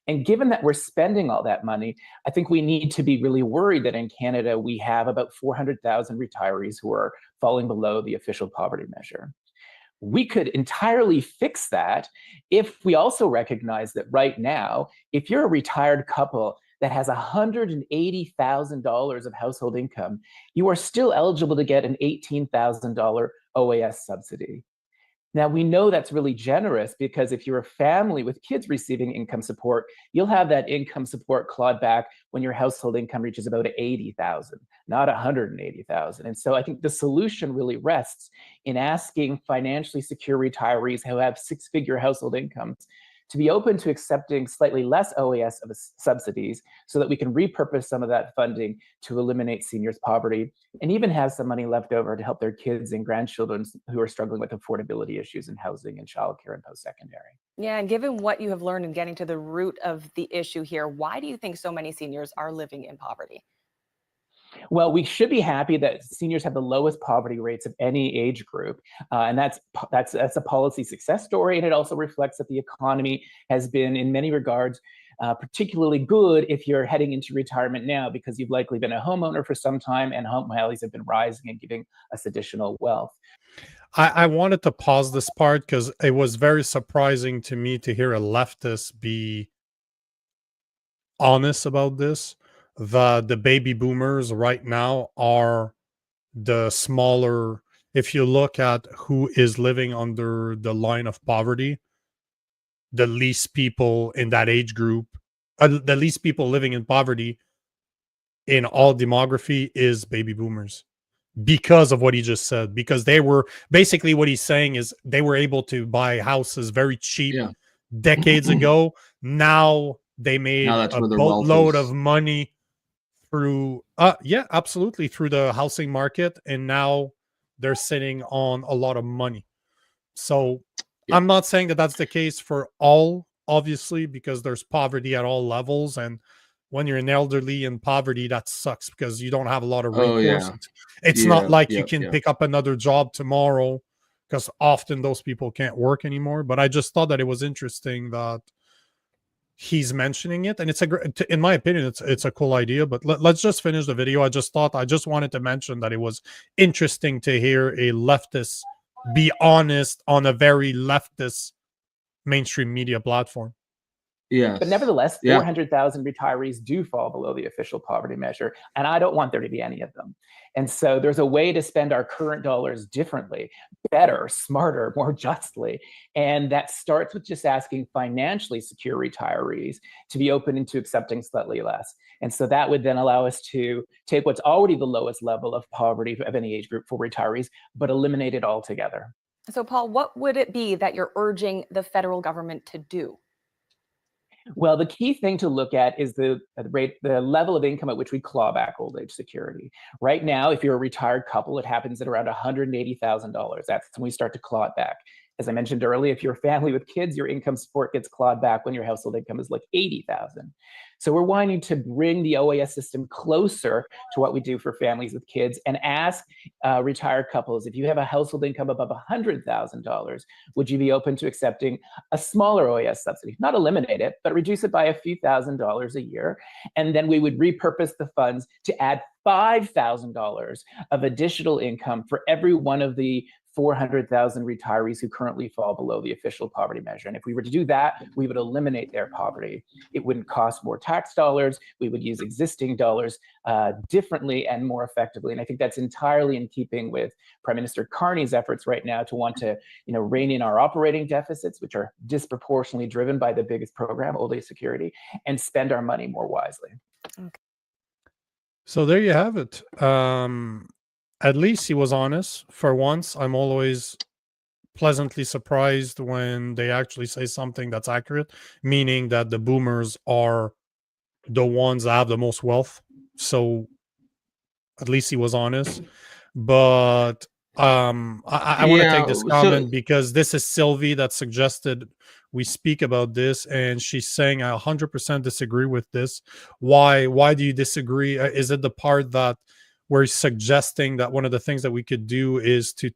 And given that we're spending all that money, I think we need to be really worried that in Canada, we have about 400,000 retirees who are falling below the official poverty measure. We could entirely fix that if we also recognize that right now, if you're a retired couple that has $180,000 of household income, you are still eligible to get an $18,000 OAS subsidy. Now, we know that's really generous because if you're a family with kids receiving income support, you'll have that income support clawed back when your household income reaches about $80,000, not $180,000. And so I think the solution really rests in asking financially secure retirees who have 6-figure household incomes to be open to accepting slightly less OAS of subsidies so that we can repurpose some of that funding to eliminate seniors' poverty and even have some money left over to help their kids and grandchildren who are struggling with affordability issues in housing and childcare and post-secondary. Yeah, and given what you have learned in getting to the root of the issue here, why do you think so many seniors are living in poverty? Well, we should be happy that seniors have the lowest poverty rates of any age group, and that's a policy success story. And it also reflects that the economy has been, in many regards, particularly good if you're heading into retirement now, because you've likely been a homeowner for some time, and home values have been rising and giving us additional wealth. I wanted to pause this part because it was very surprising to me to hear a leftist be honest about this. The baby boomers right now are the smaller, if you look at who is living under the line of poverty, the least people in that age group, the least people living in poverty in all demography is baby boomers, because of what he just said. Because they were basically, what he's saying is they were able to buy houses very cheap decades ago. Now they made a boatload of money through absolutely, through the housing market, and now they're sitting on a lot of money. So I'm not saying that that's the case for all, obviously, because there's poverty at all levels, and when you're an elderly in poverty, that sucks because you don't have a lot of recourse. It's not like you can pick up another job tomorrow, because often those people can't work anymore. But I just thought that it was interesting that he's mentioning it, and it's in my opinion, it's a cool idea. But let's just finish the video. I just wanted to mention that it was interesting to hear a leftist be honest on a very leftist mainstream media platform. Yeah. But nevertheless, 400,000 retirees do fall below the official poverty measure, and I don't want there to be any of them. And so there's a way to spend our current dollars differently, better, smarter, more justly. And that starts with just asking financially secure retirees to be open into accepting slightly less. And so that would then allow us to take what's already the lowest level of poverty of any age group for retirees, but eliminate it altogether. So, Paul, what would it be that you're urging the federal government to do? Well, the key thing to look at is the level of income at which we claw back old age security. Right now, if you're a retired couple, it happens at around $180,000. That's when we start to claw it back. As I mentioned earlier, if you're a family with kids, your income support gets clawed back when your household income is like $80,000. So we're wanting to bring the OAS system closer to what we do for families with kids and ask retired couples, if you have a household income above $100,000, would you be open to accepting a smaller OAS subsidy? Not eliminate it, but reduce it by a few $1,000s a year. And then we would repurpose the funds to add $5,000 of additional income for every one of the 400,000 retirees who currently fall below the official poverty measure. And if we were to do that, we would eliminate their poverty. It wouldn't cost more tax dollars. We would use existing dollars differently and more effectively. And I think that's entirely in keeping with Prime Minister Carney's efforts right now to want to, rein in our operating deficits, which are disproportionately driven by the biggest program, old age security, and spend our money more wisely. So there you have it. At least he was honest. For once, I'm always pleasantly surprised when they actually say something that's accurate, meaning that the boomers are the ones that have the most wealth. So at least he was honest. But I want to take this comment because this is Sylvie that suggested we speak about this, and she's saying I 100% disagree with this. Why do you disagree? Is it the part that we're suggesting that one of the things that we could do is to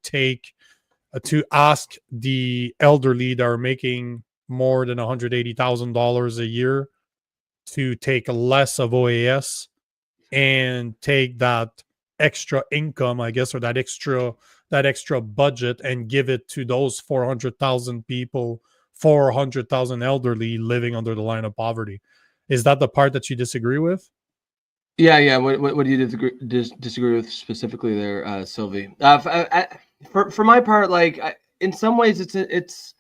ask the elderly that are making more than $180,000 a year to take less of OAS and take that extra income, I guess, or that extra budget and give it to those 400,000 people, 400,000 elderly living under the line of poverty. Is that the part that you disagree with? Yeah. What do you disagree with specifically there, Sylvie? For my part, in some ways, it's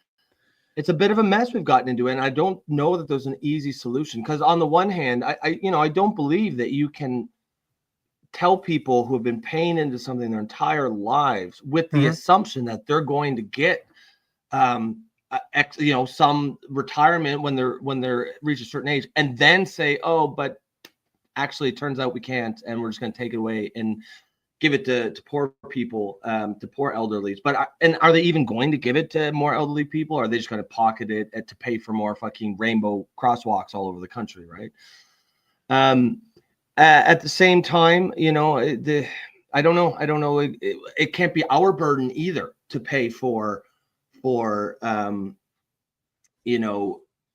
a bit of a mess we've gotten into, and I don't know that there's an easy solution. Because on the one hand, I don't believe that you can tell people who have been paying into something their entire lives with the assumption that they're going to get some retirement when they're reach a certain age, and then say, oh, but actually it turns out we can't, and we're just going to take it away and give it to poor people, to poor elderlies. But and are they even going to give it to more elderly people, or are they just going to pocket it to pay for more fucking rainbow crosswalks all over the country, right? At the same time, I don't know. It can't be our burden either to pay for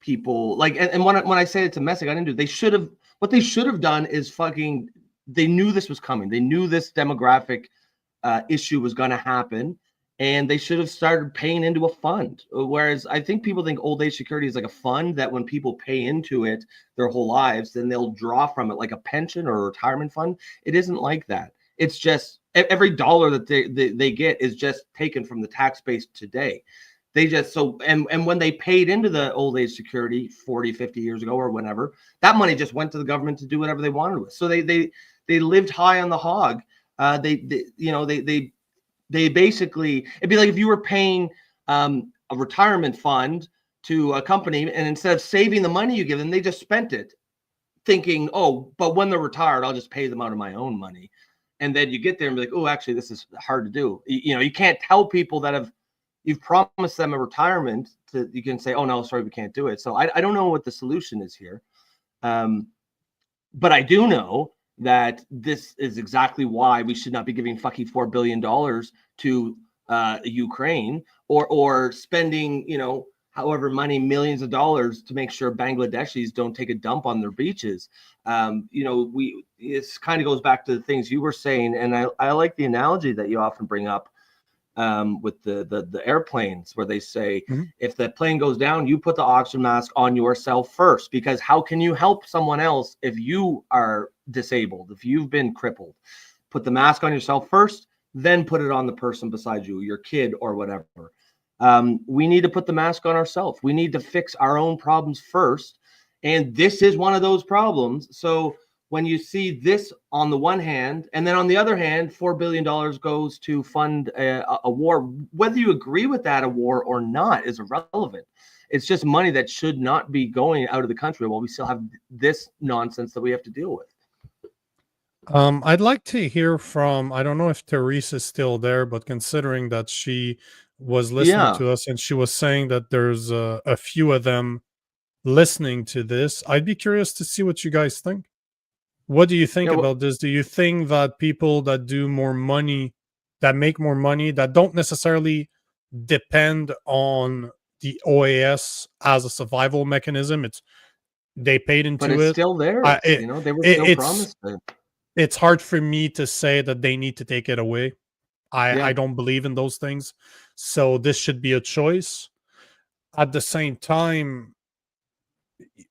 people like, and when I say it's a mess, I didn't do. What they should have done is they knew this was coming. They knew this demographic issue was going to happen, and they should have started paying into a fund. Whereas I think people think old age security is like a fund that when people pay into it their whole lives, then they'll draw from it like a pension or a retirement fund. It isn't like that. It's just every dollar that they get is just taken from the tax base today. They just and when they paid into the old age security 40, 50 years ago or whenever, that money just went to the government to do whatever they wanted with. So they lived high on the hog. They basically, it'd be like if you were paying a retirement fund to a company, and instead of saving the money you give them, they just spent it thinking, oh, but when they're retired, I'll just pay them out of my own money. And then you get there and be like, oh, actually, this is hard to do. You can't tell people that you've promised them a retirement you can say, oh no, sorry, we can't do it. So I don't know what the solution is here. But I do know that this is exactly why we should not be giving fucking $4 billion to Ukraine or spending, however many millions of dollars to make sure Bangladeshis don't take a dump on their beaches. It kind of goes back to the things you were saying. And I like the analogy that you often bring up with the airplanes, where they say, if the plane goes down, you put the oxygen mask on yourself first, because how can you help someone else if you are disabled, if you've been crippled? Put the mask on yourself first, then put it on the person beside you, your kid or whatever. We need to put the mask on ourselves. We need to fix our own problems first. And this is one of those problems. So when you see this on the one hand, and then on the other hand, $4 billion goes to fund a war, whether you agree with that, a war or not is irrelevant. It's just money that should not be going out of the country while we still have this nonsense that we have to deal with. I'd like to hear from, I don't know if Therese is still there, but considering that she was listening Yeah. to us, and she was saying that there's a few of them listening to this. I'd be curious to see what you guys think. What do you think Yeah, well- about this? Do you think that people that do more money, that make more money, that don't necessarily depend on the OAS as a survival mechanism, they paid into But it's it. still there. It- They were it- still it's- promised it. It's hard for me to say that they need to take it away. Yeah. I don't believe in those things. So this should be a choice. At the same time,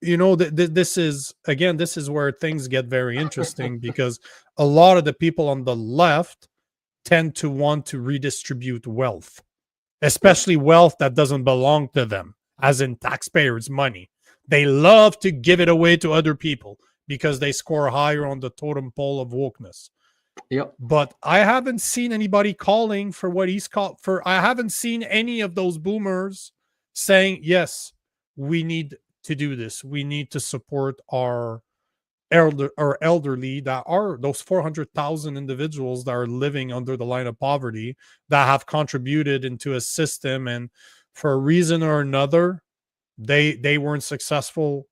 this is where things get very interesting because a lot of the people on the left tend to want to redistribute wealth, especially wealth that doesn't belong to them, as in taxpayers' money. They love to give it away to other people because they score higher on the totem pole of wokeness. Yep. But I haven't seen anybody calling for what he's called for. I haven't seen any of those boomers saying, yes, we need to do this. We need to support our elderly, that are those 400,000 individuals that are living under the line of poverty, that have contributed into a system, and for a reason or another, they weren't successful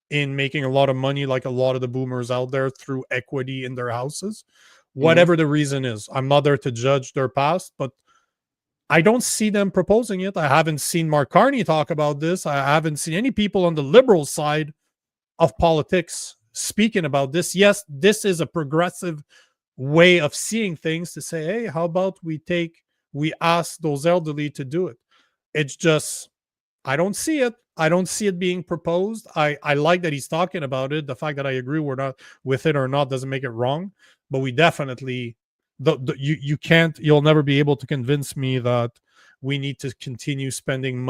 in making a lot of money like a lot of the boomers out there through equity in their houses. Whatever the reason is, I'm not there to judge their past, but I don't see them proposing it. I haven't seen Mark Carney talk about this. I haven't seen any people on the liberal side of politics speaking about this. Yes, this is a progressive way of seeing things, to say, hey, how about we ask those elderly to do it. It's just, I don't see it. I don't see it being proposed. I like that he's talking about it. The fact that I agree we're not with it or not doesn't make it wrong, but we definitely, you'll never be able to convince me that we need to continue spending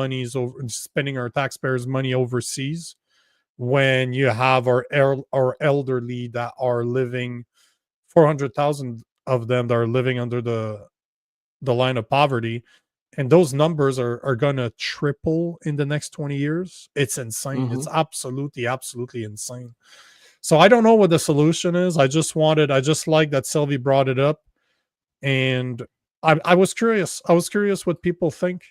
our taxpayers' money overseas when you have our elderly that are living, 400,000 of them that are living under the line of poverty, and those numbers are going to triple in the next 20 years. It's insane. It's absolutely insane. So I don't know what the solution is. I just like that Sylvie brought it up, and I was curious. I was curious what people think,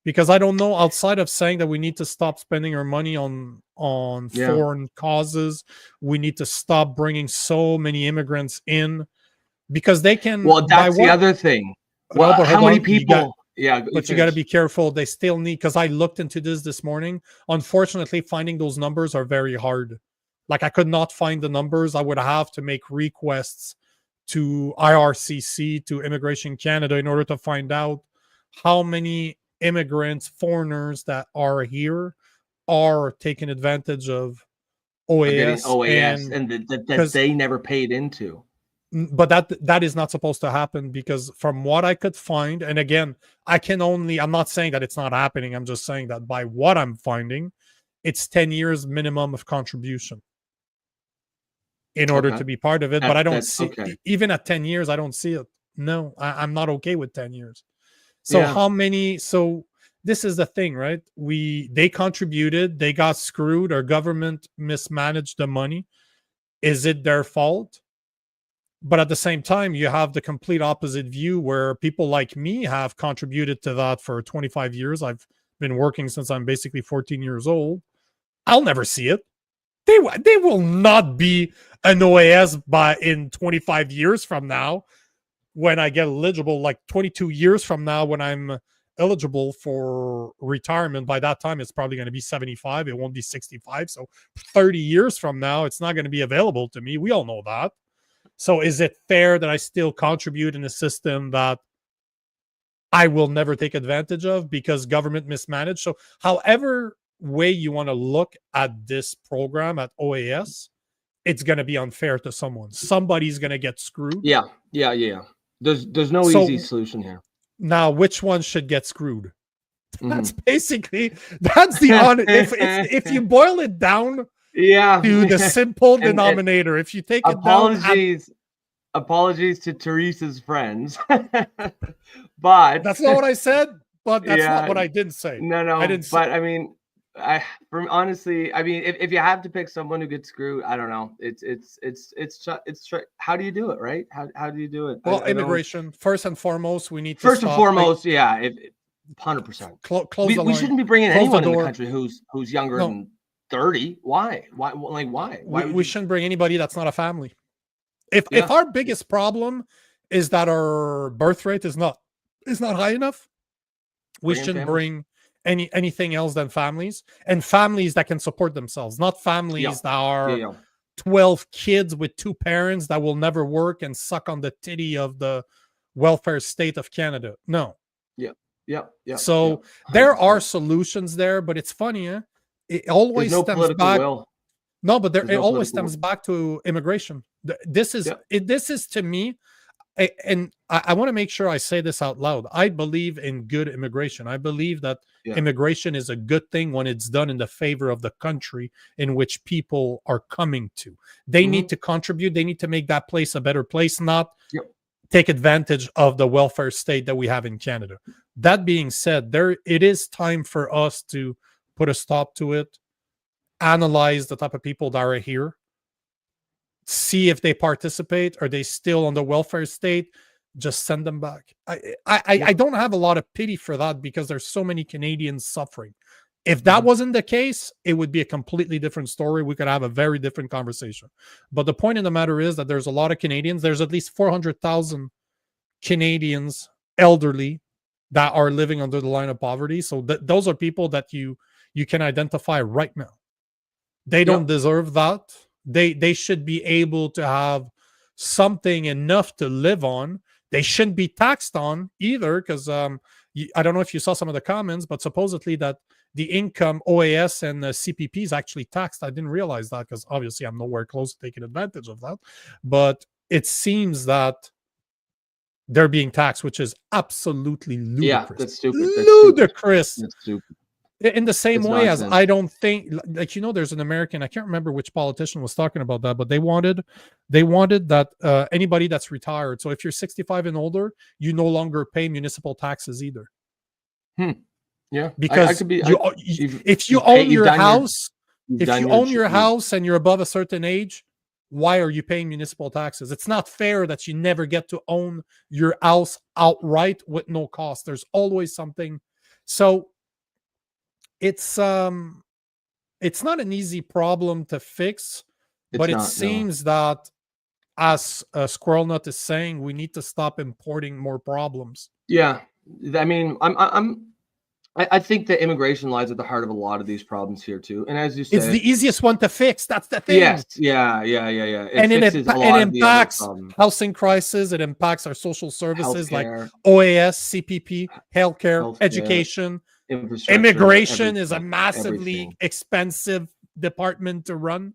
because I don't know, outside of saying that we need to stop spending our money on foreign causes, we need to stop bringing so many immigrants in, because they can. Well, that's the other thing. Well, how many people? But you got to be careful. They still need, because I looked into this morning. Unfortunately, finding those numbers are very hard. Like, I could not find the numbers. I would have to make requests to IRCC, to Immigration Canada, in order to find out how many immigrants, foreigners that are here are taking advantage of OAS, and that they never paid into. But that is not supposed to happen, because from what I could find, and again, I'm not saying that it's not happening, I'm just saying that by what I'm finding, it's 10 years minimum of contribution in order to be part of it. But I don't see, even at 10 years, I don't see it. No, I'm not okay with 10 years. So how many? So this is the thing, right? They contributed, they got screwed, our government mismanaged the money. Is it their fault? But at the same time, you have the complete opposite view, where people like me have contributed to that for 25 years. I've been working since I'm basically 14 years old. I'll never see it. They will not be an OAS in 25 years from now, when I get eligible, like 22 years from now, when I'm eligible for retirement. By that time, it's probably going to be 75. It won't be 65. So 30 years from now, it's not going to be available to me. We all know that. So is it fair that I still contribute in a system that I will never take advantage of because government mismanaged? So however way you want to look at this program at OAS, it's going to be unfair to someone. Somebody's going to get screwed. Yeah. There's no easy solution here. Now, which one should get screwed? That's that's the honest. If you boil it down, to the simple denominator. If you take apologies to Teresa's friends, but that's not what I said. But that's not what I didn't say. No, I didn't. But I mean, honestly, I mean, if you have to pick someone who gets screwed, I don't know. It's how do you do it, right? How do you do it? Well, immigration first and foremost. We need to first and foremost, yeah. 100%. Close the We line. shouldn't be bringing Close anyone the in the door. country who's younger No. than 30. Why? Why? Like why? Why We shouldn't bring anybody that's not a family. If Yeah. our biggest problem is that our birth rate is not high enough, we Bring in shouldn't families. bring anything else than families, and families that can support themselves, not families that are Yeah. 12 kids with 2 parents that will never work and suck on the titty of the welfare state of Canada. No. Yeah. So there are solutions there, but it's funny, eh? It always There's no stems political back. will. No, but There's it no always political stems back to immigration. This is to me, and I want to make sure I say this out loud. I believe in good immigration. I believe that immigration is a good thing when it's done in the favor of the country in which people are coming to. They need to contribute. They need to make that place a better place, not take advantage of the welfare state that we have in Canada. That being said, it is time for us to put a stop to it, analyze the type of people that are here, see if they participate. Are they still on the welfare state? Just send them back. I don't have a lot of pity for that because there's so many Canadians suffering. If that wasn't the case, it would be a completely different story. We could have a very different conversation. But the point of the matter is that there's a lot of Canadians. There's at least 400,000 Canadians, elderly, that are living under the line of poverty. So those are people that you can identify right now. They don't deserve that. They should be able to have something enough to live on. They shouldn't be taxed on either, because I don't know if you saw some of the comments, but supposedly that the income OAS and the CPP is actually taxed. I didn't realize that because obviously I'm nowhere close to taking advantage of that. But it seems that they're being taxed, which is absolutely ludicrous. Yeah, that's stupid. Ludicrous. That's stupid. In the same It's way nonsense. as I don't think, like, there's an American, I can't remember which politician was talking about that, but they wanted that anybody that's retired, so if you're 65 and older, you no longer pay municipal taxes either. Yeah, because if you own your house, and you're above a certain age, why are you paying municipal taxes? It's not fair that you never get to own your house outright with no cost. There's always something. So it's not an easy problem to fix, but it seems that, as Squirrel Nut is saying, we need to stop importing more problems. Yeah, I mean, I think that immigration lies at the heart of a lot of these problems here too. And as you said, it's the easiest one to fix. That's the thing. Yes, yeah. It impacts housing crisis. It impacts our social services like OAS, CPP, healthcare, education. Immigration is a massively expensive department to run.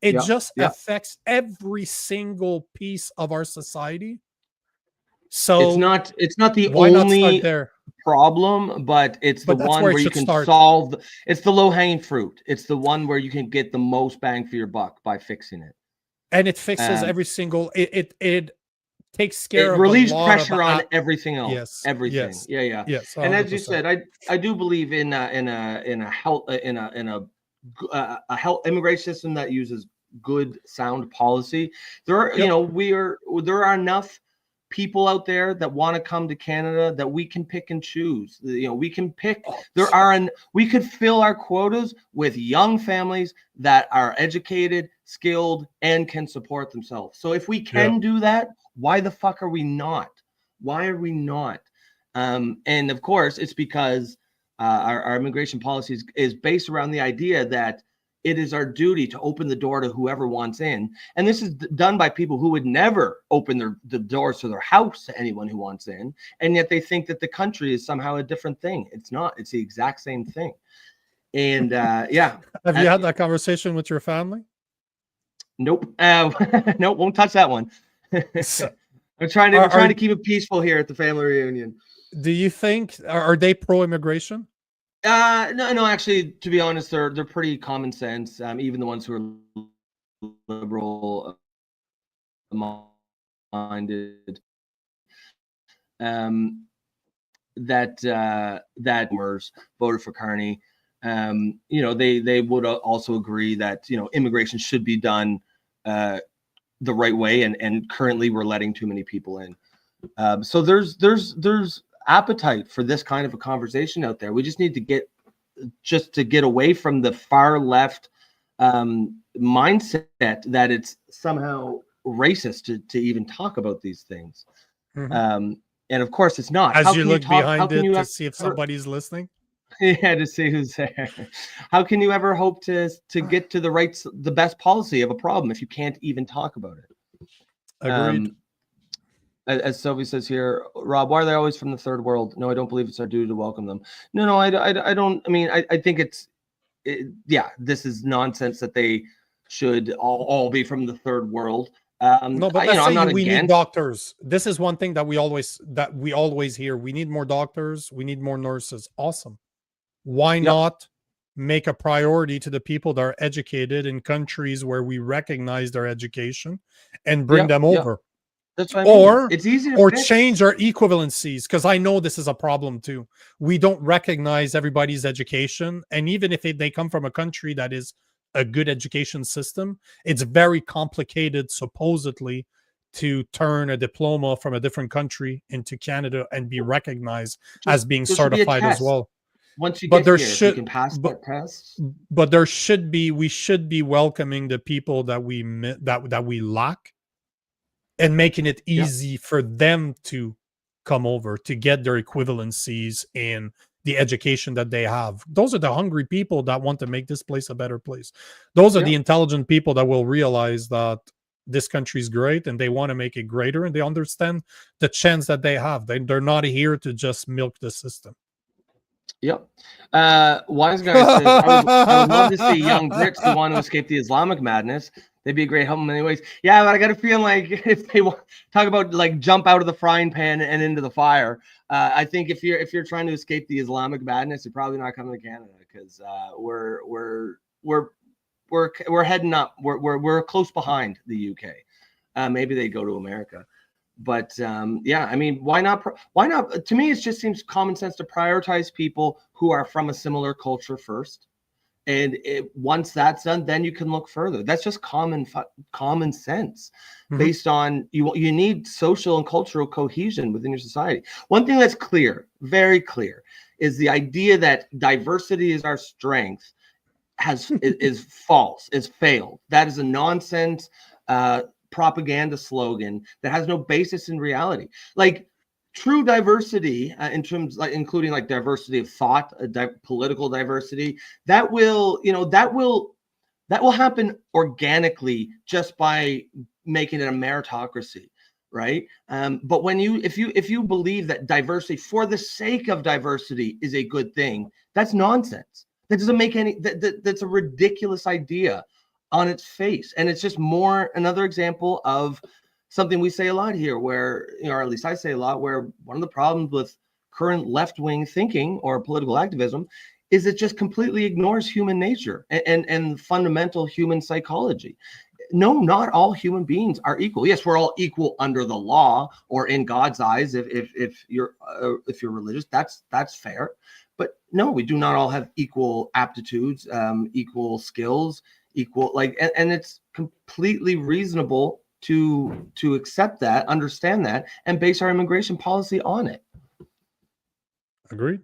It just affects every single piece of our society. So it's not the only problem, but it's the one where you can solve. It's the low hanging fruit. It's the one where you can get the most bang for your buck by fixing it. And it fixes every single. It takes care of. It relieves pressure on everything else. Yes. Everything. Yes. Yes. 100%. And as you said, I do believe in a health immigration system that uses good, sound policy. There are enough people out there that want to come to Canada that we can pick and choose. We can pick. We could fill our quotas with young families that are educated, skilled, and can support themselves. So if we can do that, why the fuck are we not? Why are we not? And of course, it's because our immigration policy is based around the idea that it is our duty to open the door to whoever wants in. And this is done by people who would never open the doors to their house to anyone who wants in. And yet they think that the country is somehow a different thing. It's not. It's the exact same thing. And Have you had that conversation with your family? Nope. Nope. Won't touch that one. I'm trying to keep it peaceful here at the family reunion. Do you think, are they pro-immigration? No, actually, to be honest, they're pretty common sense. Even the ones who are liberal minded, that voted for Carney. They would also agree that immigration should be done the right way, and currently we're letting too many people in. So there's appetite for this kind of a conversation out there. We just need to get away from the far left mindset that it's somehow racist to even talk about these things. And of course it's not. As you look behind it to see if somebody's listening. Yeah, to see who's there. How can you ever hope to get to the best policy of a problem if you can't even talk about it? Agreed. As Sylvie says here, Rob, why are they always from the third world? No, I don't believe it's our duty to welcome them. No, I don't. I mean, I think this is nonsense that they should all be from the third world. No, but let's say we against need doctors. This is one thing that we always hear. We need more doctors. We need more nurses. Awesome. Why not make a priority to the people that are educated in countries where we recognize their education and bring them over? That's what I mean. It's easy to fix. Change our equivalencies, because I know this is a problem too. We don't recognize everybody's education, and even if they come from a country that is a good education system, it's very complicated supposedly to turn a diploma from a different country into Canada and be recognized as being certified as well. Once you get here, you can pass that test. But we should be welcoming the people that we lack, and making it easy for them to come over to get their equivalencies in the education that they have. Those are the hungry people that want to make this place a better place. Those are the intelligent people that will realize that this country is great and they want to make it greater, and they understand the chance that they have. They're not here to just milk the system. Yep. Wise guy says, I would love to see young Brits who want to escape the Islamic madness. They'd be a great help in many ways. Yeah, but I got a feeling like if they want talk about like jump out of the frying pan and into the fire, I think if you're trying to escape the Islamic madness, you're probably not coming to Canada, because we're heading up. We're close behind the UK. Maybe they go to America. But I mean, why not? To me, it just seems common sense to prioritize people who are from a similar culture first, and once that's done, then you can look further. That's just common sense, based on you need social and cultural cohesion within your society. One thing that's clear, very clear, is the idea that diversity is our strength is false, is failed. That is a nonsense propaganda slogan that has no basis in reality. Like true diversity, in terms like including like diversity of thought, political diversity, that will happen organically just by making it a meritocracy, right? But if you believe that diversity for the sake of diversity is a good thing, that's nonsense. That doesn't make any. That's a ridiculous idea on its face, and it's just another example of something we say a lot here, where, or at least I say a lot, where one of the problems with current left-wing thinking or political activism is it just completely ignores human nature and fundamental human psychology. No, not all human beings are equal. Yes, we're all equal under the law or in God's eyes. If you're religious, that's fair. But no, we do not all have equal aptitudes, equal skills, and it's completely reasonable to accept that, understand that, and base our immigration policy on it. Agreed.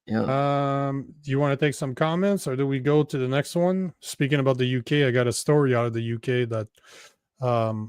Yeah. Do you want to take some comments, or do we go to the next one? Speaking about the UK, I got a story out of the UK that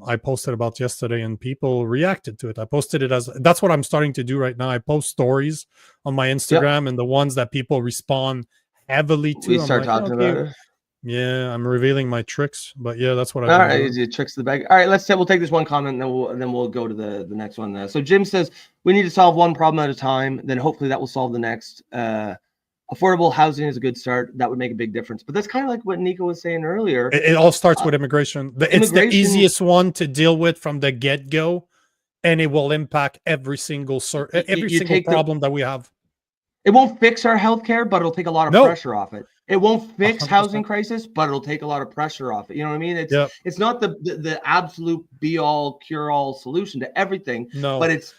I posted about yesterday, and people reacted to it. I posted it that's what I'm starting to do right now. I post stories on my Instagram, and the ones that people respond heavily to, we start talking about it. Yeah, I'm revealing my tricks, but yeah, that's what All right, your tricks to the bag. All right, we'll take this one comment, and then we'll go to the next one. So Jim says we need to solve one problem at a time. Then hopefully that will solve the next. Affordable housing is a good start. That would make a big difference. But that's kind of like what Nico was saying earlier. It all starts with immigration. It's the easiest one to deal with from the get-go, and it will impact every single problem that we have. It won't fix our healthcare, but it'll take a lot of pressure off it. It won't fix 100%. Housing crisis, but it'll take a lot of pressure off it. You know what I mean? It's not the absolute be-all, cure-all solution to everything. No, but it's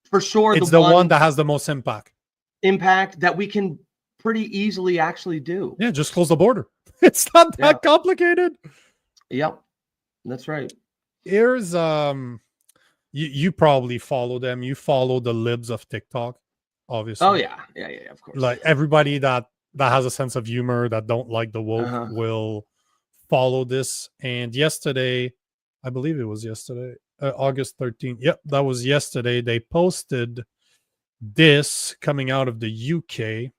for sure it's the one that has the most impact that we can pretty easily actually do. Yeah, just close the border. It's not that complicated. Yep, that's right. Here's You probably follow them. You follow the libs of TikTok, obviously. Oh yeah, of course. Like everybody that has a sense of humor, that don't like the woke, will follow this. And yesterday, I believe it was yesterday, August 13th. Yep, that was yesterday. They posted this coming out of the UK.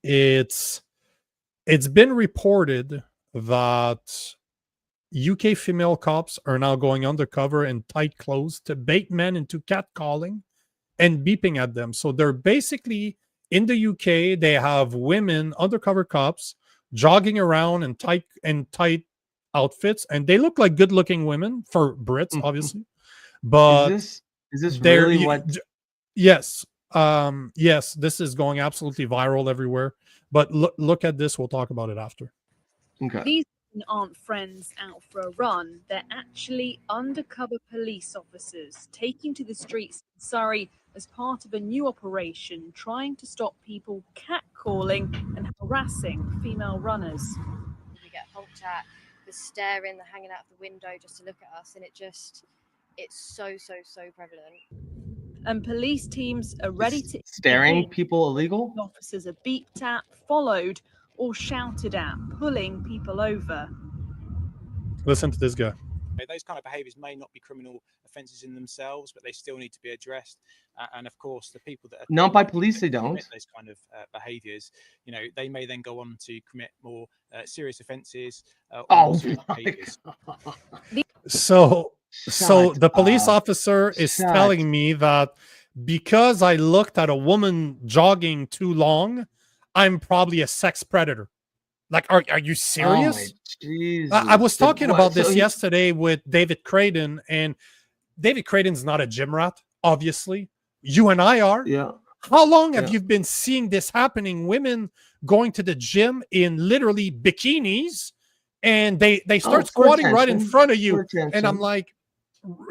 It's been reported that UK female cops are now going undercover in tight clothes to bait men into catcalling and beeping at them. So they're basically in the UK. They have women undercover cops jogging around in tight outfits, and they look like good-looking women for Brits, obviously. But is this really what? Yes, yes, this is going absolutely viral everywhere. But look at this. We'll talk about it after. Okay. These aren't friends out for a run. They're actually undercover police officers taking to the streets in Surrey as part of a new operation trying to stop people catcalling and harassing female runners. We get honked at, the staring, the hanging out the window just to look at us, and it's so prevalent. And police teams are ready to staring people illegal. Officers are beeped at, followed, or shouted at, pulling people over. Listen to this guy. Those kind of behaviours may not be criminal offences in themselves, but they still need to be addressed. And of course, the people that are not by police, they don't those kind of behaviours. You know, they may then go on to commit more serious offences. So the police officer is telling me that because I looked at a woman jogging too long, I'm probably a sex predator. Like, are you serious? I was talking about this yesterday with David Creighton, and David Creighton's not a gym rat, obviously. You and I are. Yeah. How long have you been seeing this happening? Women going to the gym in literally bikinis, and they start squatting right in front of you. And I'm like,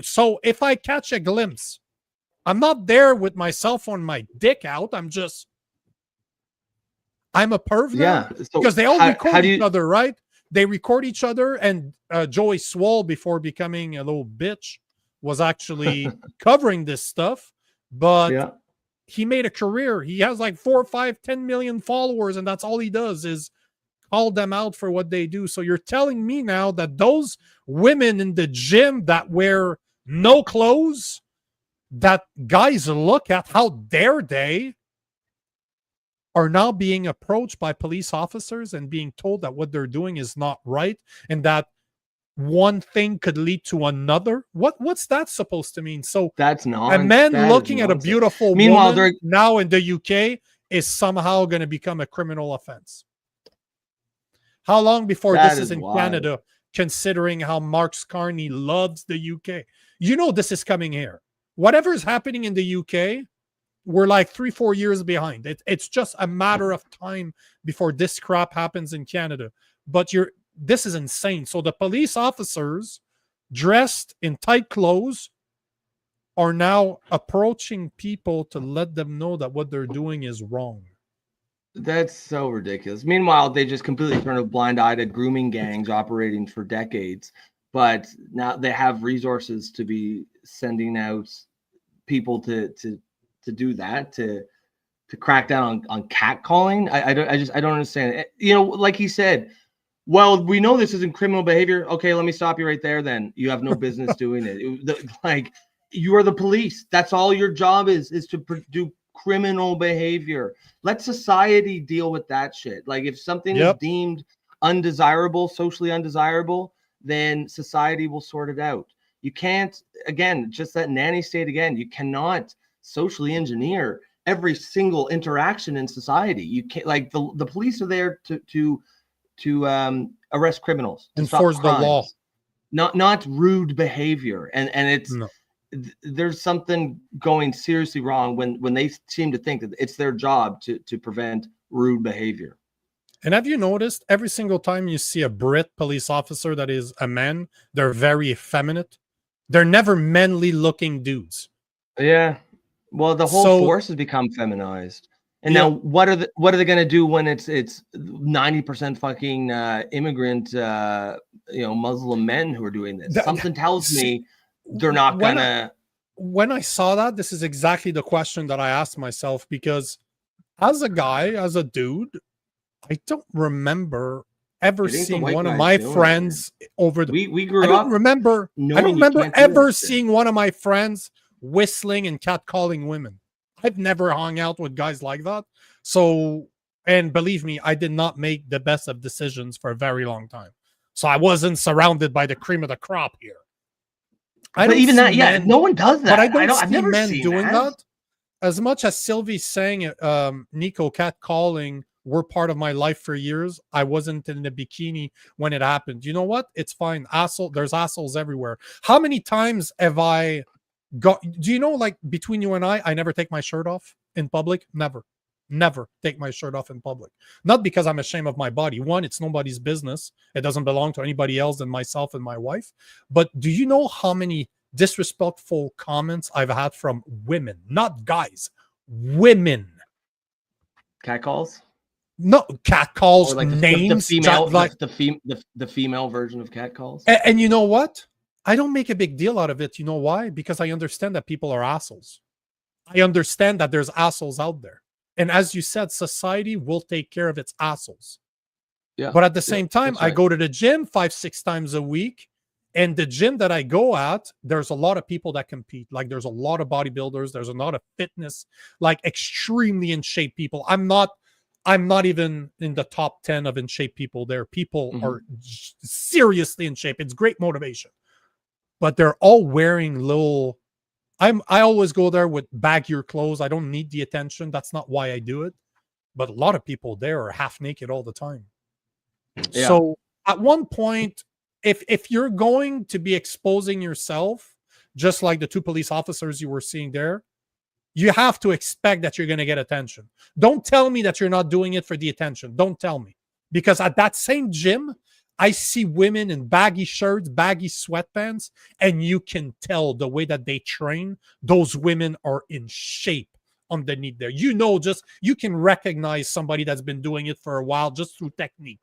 so if I catch a glimpse, I'm not there with my cell phone, my dick out. I'm a perv now, because they all record each other, right? They record each other, and Joey Swole, before becoming a little bitch, was actually covering this stuff, but he made a career. He has like 4, 5, 10 million followers, and that's all he does is call them out for what they do. So you're telling me now that those women in the gym that wear no clothes, that guys look at, how dare they, are now being approached by police officers and being told that what they're doing is not right, and that one thing could lead to another? What's that supposed to mean? So that's nonsense. A man looking at a beautiful woman now in the UK is somehow going to become a criminal offense. How long before this is in Canada, considering how Mark Scarney loves the UK? You know this is coming here. Whatever is happening in the UK, we're like 3-4 years behind. It's just a matter of time before this crap happens in Canada. But this is insane. So the police officers dressed in tight clothes are now approaching people to let them know that what they're doing is wrong. That's so ridiculous. Meanwhile, they just completely turn a blind eye to grooming gangs operating for decades. But now they have resources to be sending out people to do that, to crack down on catcalling. I don't understand. You know, like he said, well, we know this isn't criminal behavior. Okay, let me stop you right there. Then you have no business doing it. Like, you are the police. That's all your job is to do criminal behavior. Let society deal with that shit. Like, if something is deemed undesirable, socially undesirable, then society will sort it out. You can't, again, just that nanny state again. You cannot socially engineer every single interaction in society. You can't, like, the police are there to arrest criminals, enforce the law, not rude behavior. And it's there's something going seriously wrong when they seem to think that it's their job to prevent rude behavior. And have you noticed every single time you see a Brit police officer that is a man, they're very effeminate. They're never manly looking dudes. Yeah. Well, the whole force has become feminized. And now what are they going to do when it's 90% fucking immigrant Muslim men who are doing this? Something tells me they're not gonna. When I saw that, this is exactly the question that I asked myself, because as a guy, as a dude, I don't remember ever seeing one of my friends over the. We grew I don't up. remember. I don't you remember can't do ever that shit. seeing one of my friends whistling and catcalling women. I've never hung out with guys like that. So, and believe me, I did not make the best of decisions for a very long time. So I wasn't surrounded by the cream of the crop here. But even that, yeah, no one does that. But I don't I've see never men seen doing that. that. As much as Sylvie's saying, Nico, catcalling were part of my life for years. I wasn't in a bikini when it happened. You know what? It's fine. There's assholes everywhere. How many times have I got? Do you know, like, between you and I never take my shirt off in public. Never take my shirt off in public. Not because I'm ashamed of my body. One, it's nobody's business. It doesn't belong to anybody else than myself and my wife. But do you know how many disrespectful comments I've had from women, not guys, women? Catcalls? No, catcalls, Or like names, the female, like the female version of catcalls. And you know what? I don't make a big deal out of it. You know why? Because I understand that people are assholes. I understand that there's assholes out there. And as you said, society will take care of its assholes. Yeah. But at the same time, that's I right. go to the gym 5-6 times a week. And the gym that I go at, there's a lot of people that compete. Like, there's a lot of bodybuilders. There's a lot of fitness, like extremely in shape people. I'm not even in the top 10 of in shape people there. People are seriously in shape. It's great motivation. But they're all wearing little... I always go there with baggier clothes. I don't need the attention. That's not why I do it. But a lot of people there are half naked all the time. Yeah. So at one point, if you're going to be exposing yourself, just like the two police officers you were seeing there, you have to expect that you're going to get attention. Don't tell me that you're not doing it for the attention. Don't tell me. Because at that same gym, I see women in baggy shirts, baggy sweatpants, and you can tell the way that they train, those women are in shape underneath there. You know, just you can recognize somebody that's been doing it for a while just through technique.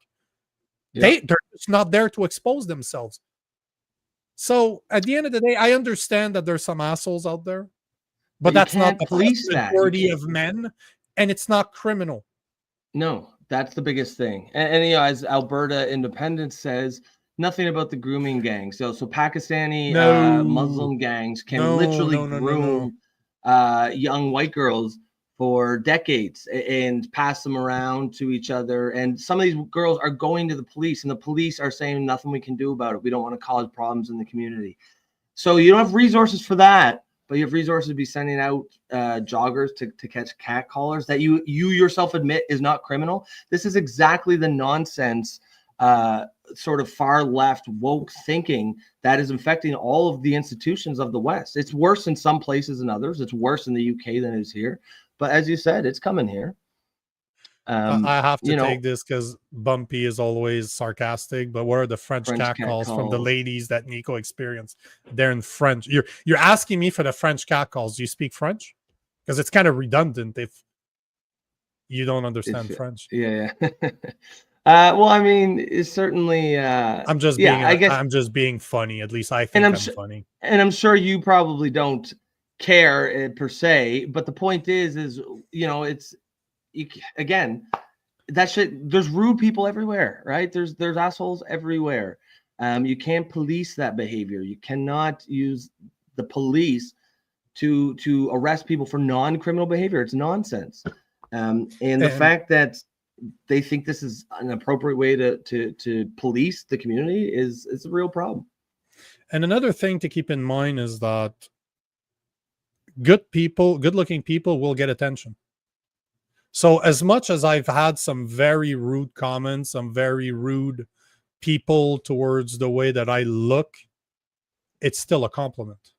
Yeah. They're just not there to expose themselves. So at the end of the day, I understand that there's some assholes out there, but that's not the majority of men, and it's not criminal. No. That's the biggest thing. And you know, as Alberta Independence says, nothing about the grooming gang. So Pakistani Muslim gangs can literally groom young white girls for decades and pass them around to each other. And some of these girls are going to the police, and the police are saying nothing we can do about it. We don't want to cause problems in the community. So you don't have resources for that. But you have resources to be sending out joggers to catch catcallers that you yourself admit is not criminal. This is exactly the nonsense, sort of far left woke thinking that is infecting all of the institutions of the West. It's worse in some places than others. It's worse in the UK than it is here. But as you said, it's coming here. I have to take this because Bumpy is always sarcastic. But what are the French catcalls from the ladies that Nico experienced? They're in French. You're asking me for the French catcalls. Do you speak French? Because it's kind of redundant if you don't understand French. Yeah. Well, I mean, it's certainly. I'm just being. I'm just being funny. At least I think I'm funny. And I'm sure you probably don't care per se. But the point is you know, it's. Again, that shit. There's rude people everywhere, right? There's assholes everywhere. You can't police that behavior. You cannot use the police to arrest people for non-criminal behavior. It's nonsense. And the fact that they think this is an appropriate way to police the community is a real problem. And another thing to keep in mind is that good-looking people will get attention. So as much as I've had some very rude comments, some very rude people towards the way that I look, it's still a compliment.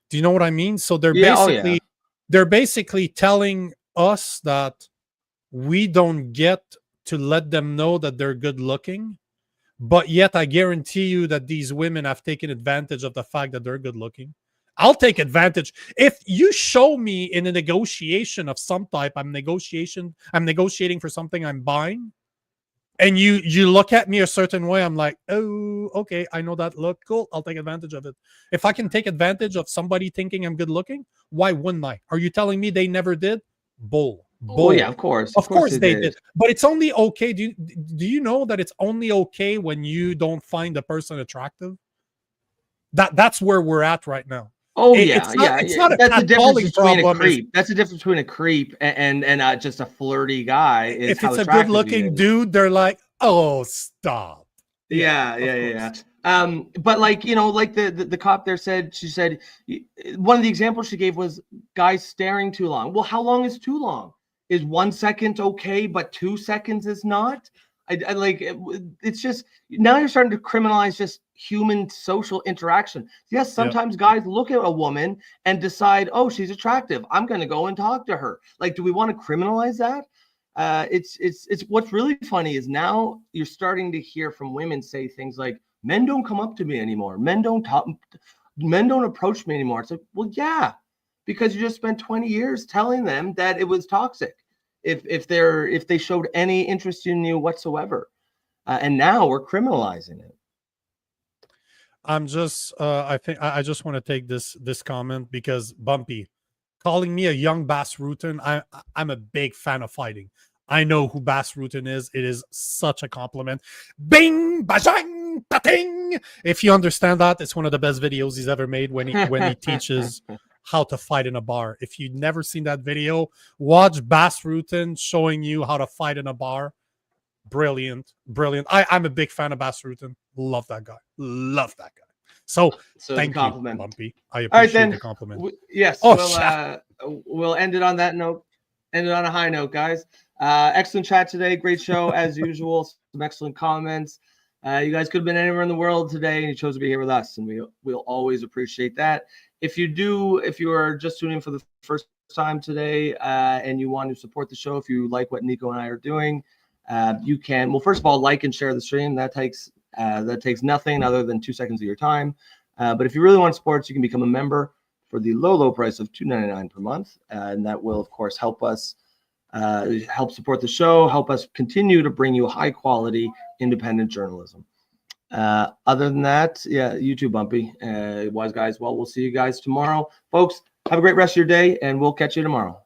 Do you know what I mean? So they're basically telling us that we don't get to let them know that they're good looking, but yet I guarantee you that these women have taken advantage of the fact that they're good looking. I'll take advantage. If you show me in a negotiation of some type, I'm negotiating for something I'm buying, and you look at me a certain way, I'm like, oh, okay, I know that look. Cool, I'll take advantage of it. If I can take advantage of somebody thinking I'm good looking, why wouldn't I? Are you telling me they never did? Bull. Oh yeah, of course. Of course they did. But it's only okay. Do you know that it's only okay when you don't find the person attractive? That's where we're at right now. Oh It's not a that's the difference between problem. a creep. That's the difference between a creep and just a flirty guy. Is if how it's a attractive good-looking dude, they're like, oh, stop. Yeah. But like, you know, like the cop there said, she said one of the examples she gave was guys staring too long. Well, how long is too long? Is 1 second okay, but 2 seconds is not? I like it's just now you're starting to criminalize just human social interaction. Yes, sometimes guys look at a woman and decide, oh, she's attractive, I'm going to go and talk to her. Like, do we want to criminalize that? It's what's really funny is now you're starting to hear from women say things like, men don't come up to me anymore, men don't approach me anymore. It's like, well, yeah, because you just spent 20 years telling them that it was toxic if they showed any interest in you whatsoever, and now we're criminalizing it. I'm just I think I just want to take this comment because Bumpy calling me a young Bas Rutten, I'm a big fan of fighting. I know who Bas Rutten is. It is such a compliment. Bing, bajang, pating. If you understand that, it's one of the best videos he's ever made when he teaches how to fight in a bar. If you've never seen that video, watch Bas Rutten showing you how to fight in a bar. Brilliant. I'm a big fan of Bas Rutten. Love that guy. So thank you, Bumpy. I appreciate the compliment. Yes. We'll end it on that note. End it on a high note, guys. Excellent chat today. Great show as usual. Some excellent comments. You guys could have been anywhere in the world today, and you chose to be here with us, and we'll always appreciate that. If you are just tuning in for the first time today, and you want to support the show, if you like what Nico and I are doing, you can. Well, first of all, like and share the stream. That takes nothing other than 2 seconds of your time. But if you really want to support us, you can become a member for the low price of $2.99 per month, and that will, of course, help us help support the show, help us continue to bring you high quality independent journalism. Other than that, you too, Bumpy. Wise guys. Well, we'll see you guys tomorrow, folks. Have a great rest of your day, and we'll catch you tomorrow.